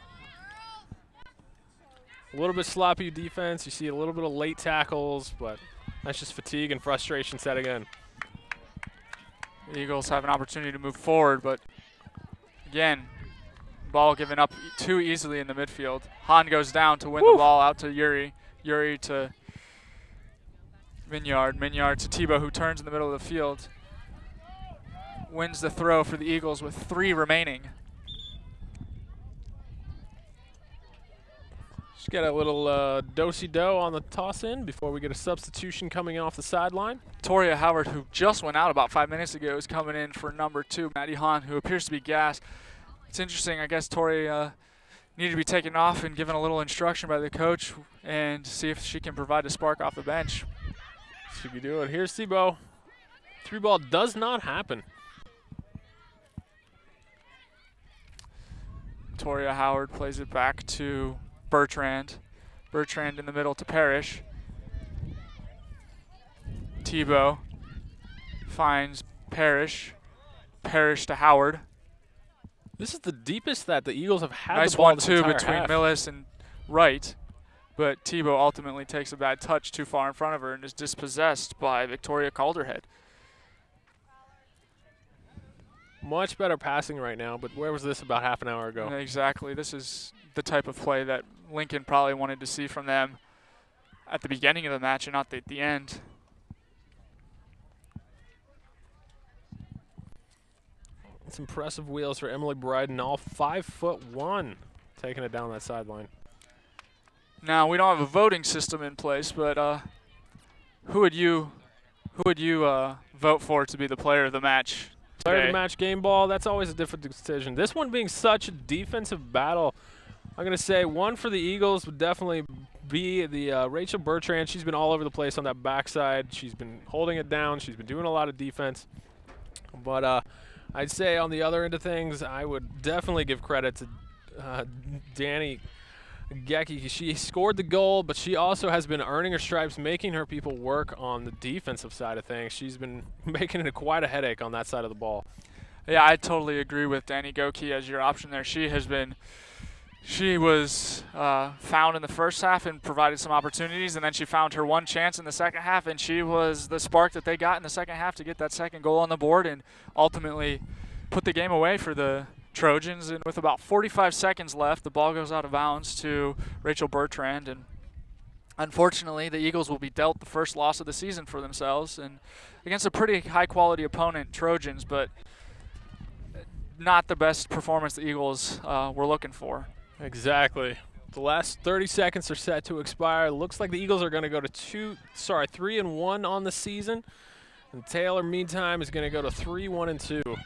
Speaker 2: A little bit sloppy defense. You see a little bit of late tackles, but that's just fatigue and frustration setting in.
Speaker 1: The Eagles have an opportunity to move forward, but again, ball given up too easily in the midfield. Hahn goes down to win the ball out to Yuri. Yuri to Minyard. Minyard to Tebow, who turns in the middle of the field. Wins the throw for the Eagles with 3 remaining.
Speaker 2: Just get a little do-si-do on the toss-in before we get a substitution coming off the sideline.
Speaker 1: Toria Howard, who just went out about 5 minutes ago, is coming in for number 2, Maddie Hahn, who appears to be gassed. It's interesting, I guess Toria needed to be taken off and given a little instruction by the coach and see if she can provide a spark off the bench.
Speaker 2: She could do it. Here's Tebow. 3 ball does not happen.
Speaker 1: Toria Howard plays it back to Bertrand. Bertrand in the middle to Parrish. Tebow finds Parrish. Parrish to Howard.
Speaker 2: This is the deepest that the Eagles have had
Speaker 1: Nice
Speaker 2: the ball
Speaker 1: 1-2
Speaker 2: this entire
Speaker 1: between
Speaker 2: half.
Speaker 1: Millis and Wright, but Tebow ultimately takes a bad touch too far in front of her and is dispossessed by Victoria Calderhead.
Speaker 2: Much better passing right now, but where was this about half an hour ago?
Speaker 1: Exactly. This is the type of play that Lincoln probably wanted to see from them at the beginning of the match and not at the end.
Speaker 2: It's impressive wheels for Emily Bryden, all 5'1", taking it down that sideline.
Speaker 1: Now, we don't have a voting system in place, but who would you vote for to be the player of the match?
Speaker 2: Player of
Speaker 1: today?
Speaker 2: the match game ball, that's always a difficult decision. This one being such a defensive battle, I'm going to say one for the Eagles would definitely be the Rachel Bertrand. She's been all over the place on that backside. She's been holding it down. She's been doing a lot of defense. But I'd say on the other end of things, I would definitely give credit to Danny Gecki. She scored the goal, but she also has been earning her stripes, making her people work on the defensive side of things. She's been making it quite a headache on that side of the ball.
Speaker 1: Yeah, I totally agree with Danny Goki as your option there. She was found in the first half and provided some opportunities, and then she found her one chance in the second half, and she was the spark that they got in the second half to get that second goal on the board and ultimately put the game away for the Trojans. And with about 45 seconds left, the ball goes out of bounds to Rachel Bertrand, and unfortunately the Eagles will be dealt the first loss of the season for themselves and against a pretty high-quality opponent, Trojans, but not the best performance the Eagles were looking for.
Speaker 2: Exactly. The last 30 seconds are set to expire. Looks like the Eagles are going to go to 3-1 on the season. And Taylor, meantime, is going to go to 3-1-2.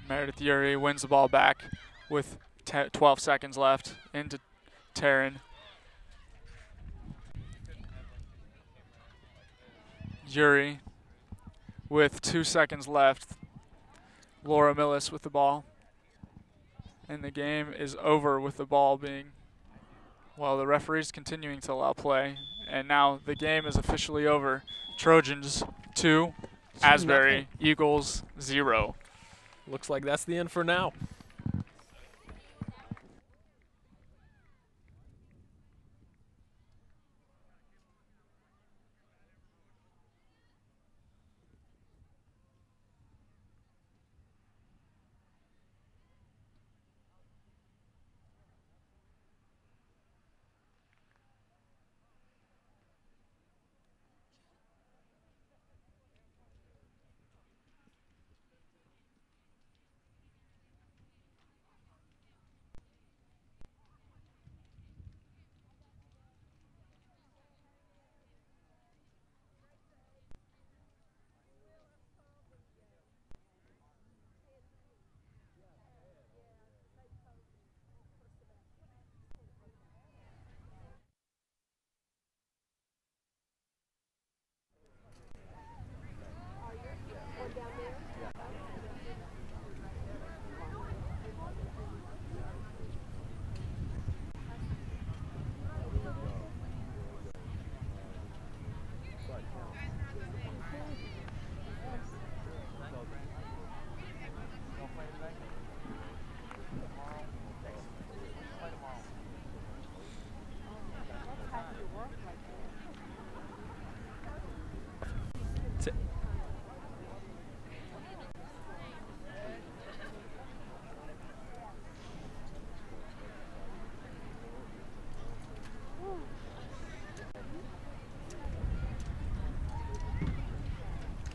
Speaker 1: Meredith Yuri wins the ball back with 12 seconds left into Taryn. Yuri with 2 seconds left. Laura Millis with the ball. And the game is over with the ball being Well, the referee's continuing to allow play, and now the game is officially over. Trojans 2, Asbury Eagles 0.
Speaker 2: Looks like that's the end for now.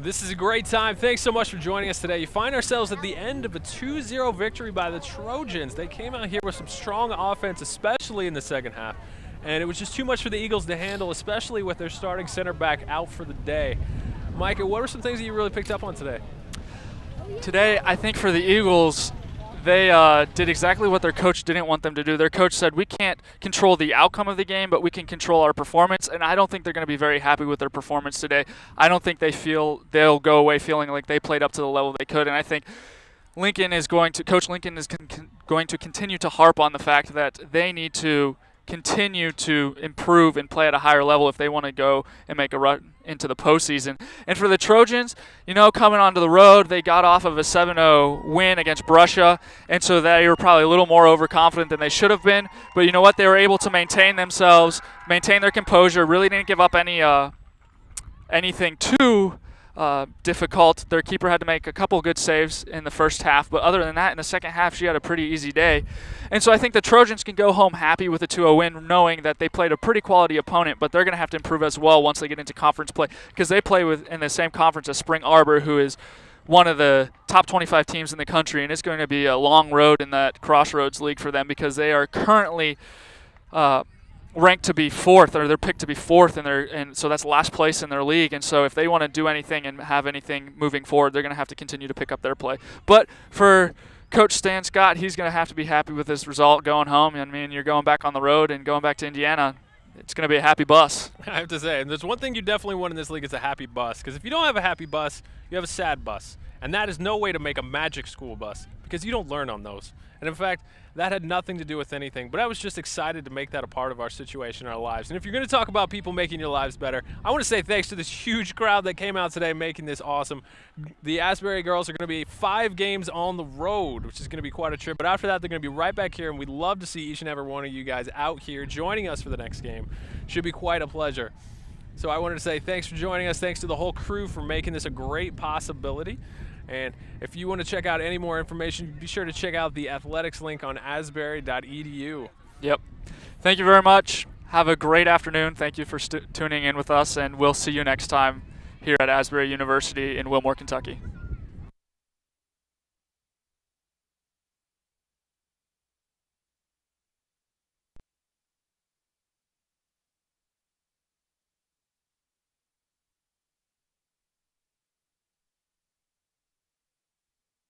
Speaker 2: This is a great time. Thanks so much for joining us today. You find ourselves at the end of a 2-0 victory by the Trojans. They came out here with some strong offense, especially in the second half. And it was just too much for the Eagles to handle, especially with their starting center back out for the day. Micah, what were some things that you really picked up on today?
Speaker 1: Today, I think for the Eagles, they did exactly what their coach didn't want them to do. Their coach said, we can't control the outcome of the game, but we can control our performance, and I don't think they're going to be very happy with their performance today. I don't think they'll go away feeling like they played up to the level they could, and I think Coach Lincoln is going to continue to harp on the fact that they need to continue to improve and play at a higher level if they want to go and make a run into the postseason. And for the Trojans, coming onto the road, they got off of a 7-0 win against Brussia, and so they were probably a little more overconfident than they should have been. But you know what? They were able to maintain themselves, maintain their composure, really didn't give up anything too difficult. Their keeper had to make a couple good saves in the first half, but other than that, in the second half, she had a pretty easy day. And so I think the Trojans can go home happy with a 2-0 win, knowing that they played a pretty quality opponent, but they're going to have to improve as well once they get into conference play, because they play in the same conference as Spring Arbor, who is one of the top 25 teams in the country, and it's going to be a long road in that Crossroads League for them, because they are currently ranked to be fourth, or they're picked to be fourth and so that's last place in their league. And so if they want to do anything and have anything moving forward, they're going to have to continue to pick up their play. But for Coach Stan Scott, he's going to have to be happy with this result going home. I mean, you're going back on the road and going back to Indiana. It's going to be a happy bus.
Speaker 2: I have to say, and there's one thing you definitely want in this league is a happy bus, because if you don't have a happy bus, you have a sad bus. And that is no way to make a magic school bus, because you don't learn on those. And in fact, that had nothing to do with anything, but I was just excited to make that a part of our situation, our lives. And if you're going to talk about people making your lives better, I want to say thanks to this huge crowd that came out today making this awesome. The Asbury girls are going to be 5 games on the road, which is going to be quite a trip. But after that, they're going to be right back here, and we'd love to see each and every one of you guys out here joining us for the next game. Should be quite a pleasure. So I wanted to say thanks for joining us. Thanks to the whole crew for making this a great possibility. And if you want to check out any more information, be sure to check out the athletics link on asbury.edu.
Speaker 1: Yep. Thank you very much. Have a great afternoon. Thank you for tuning in with us, and we'll see you next time here at Asbury University in Wilmore, Kentucky.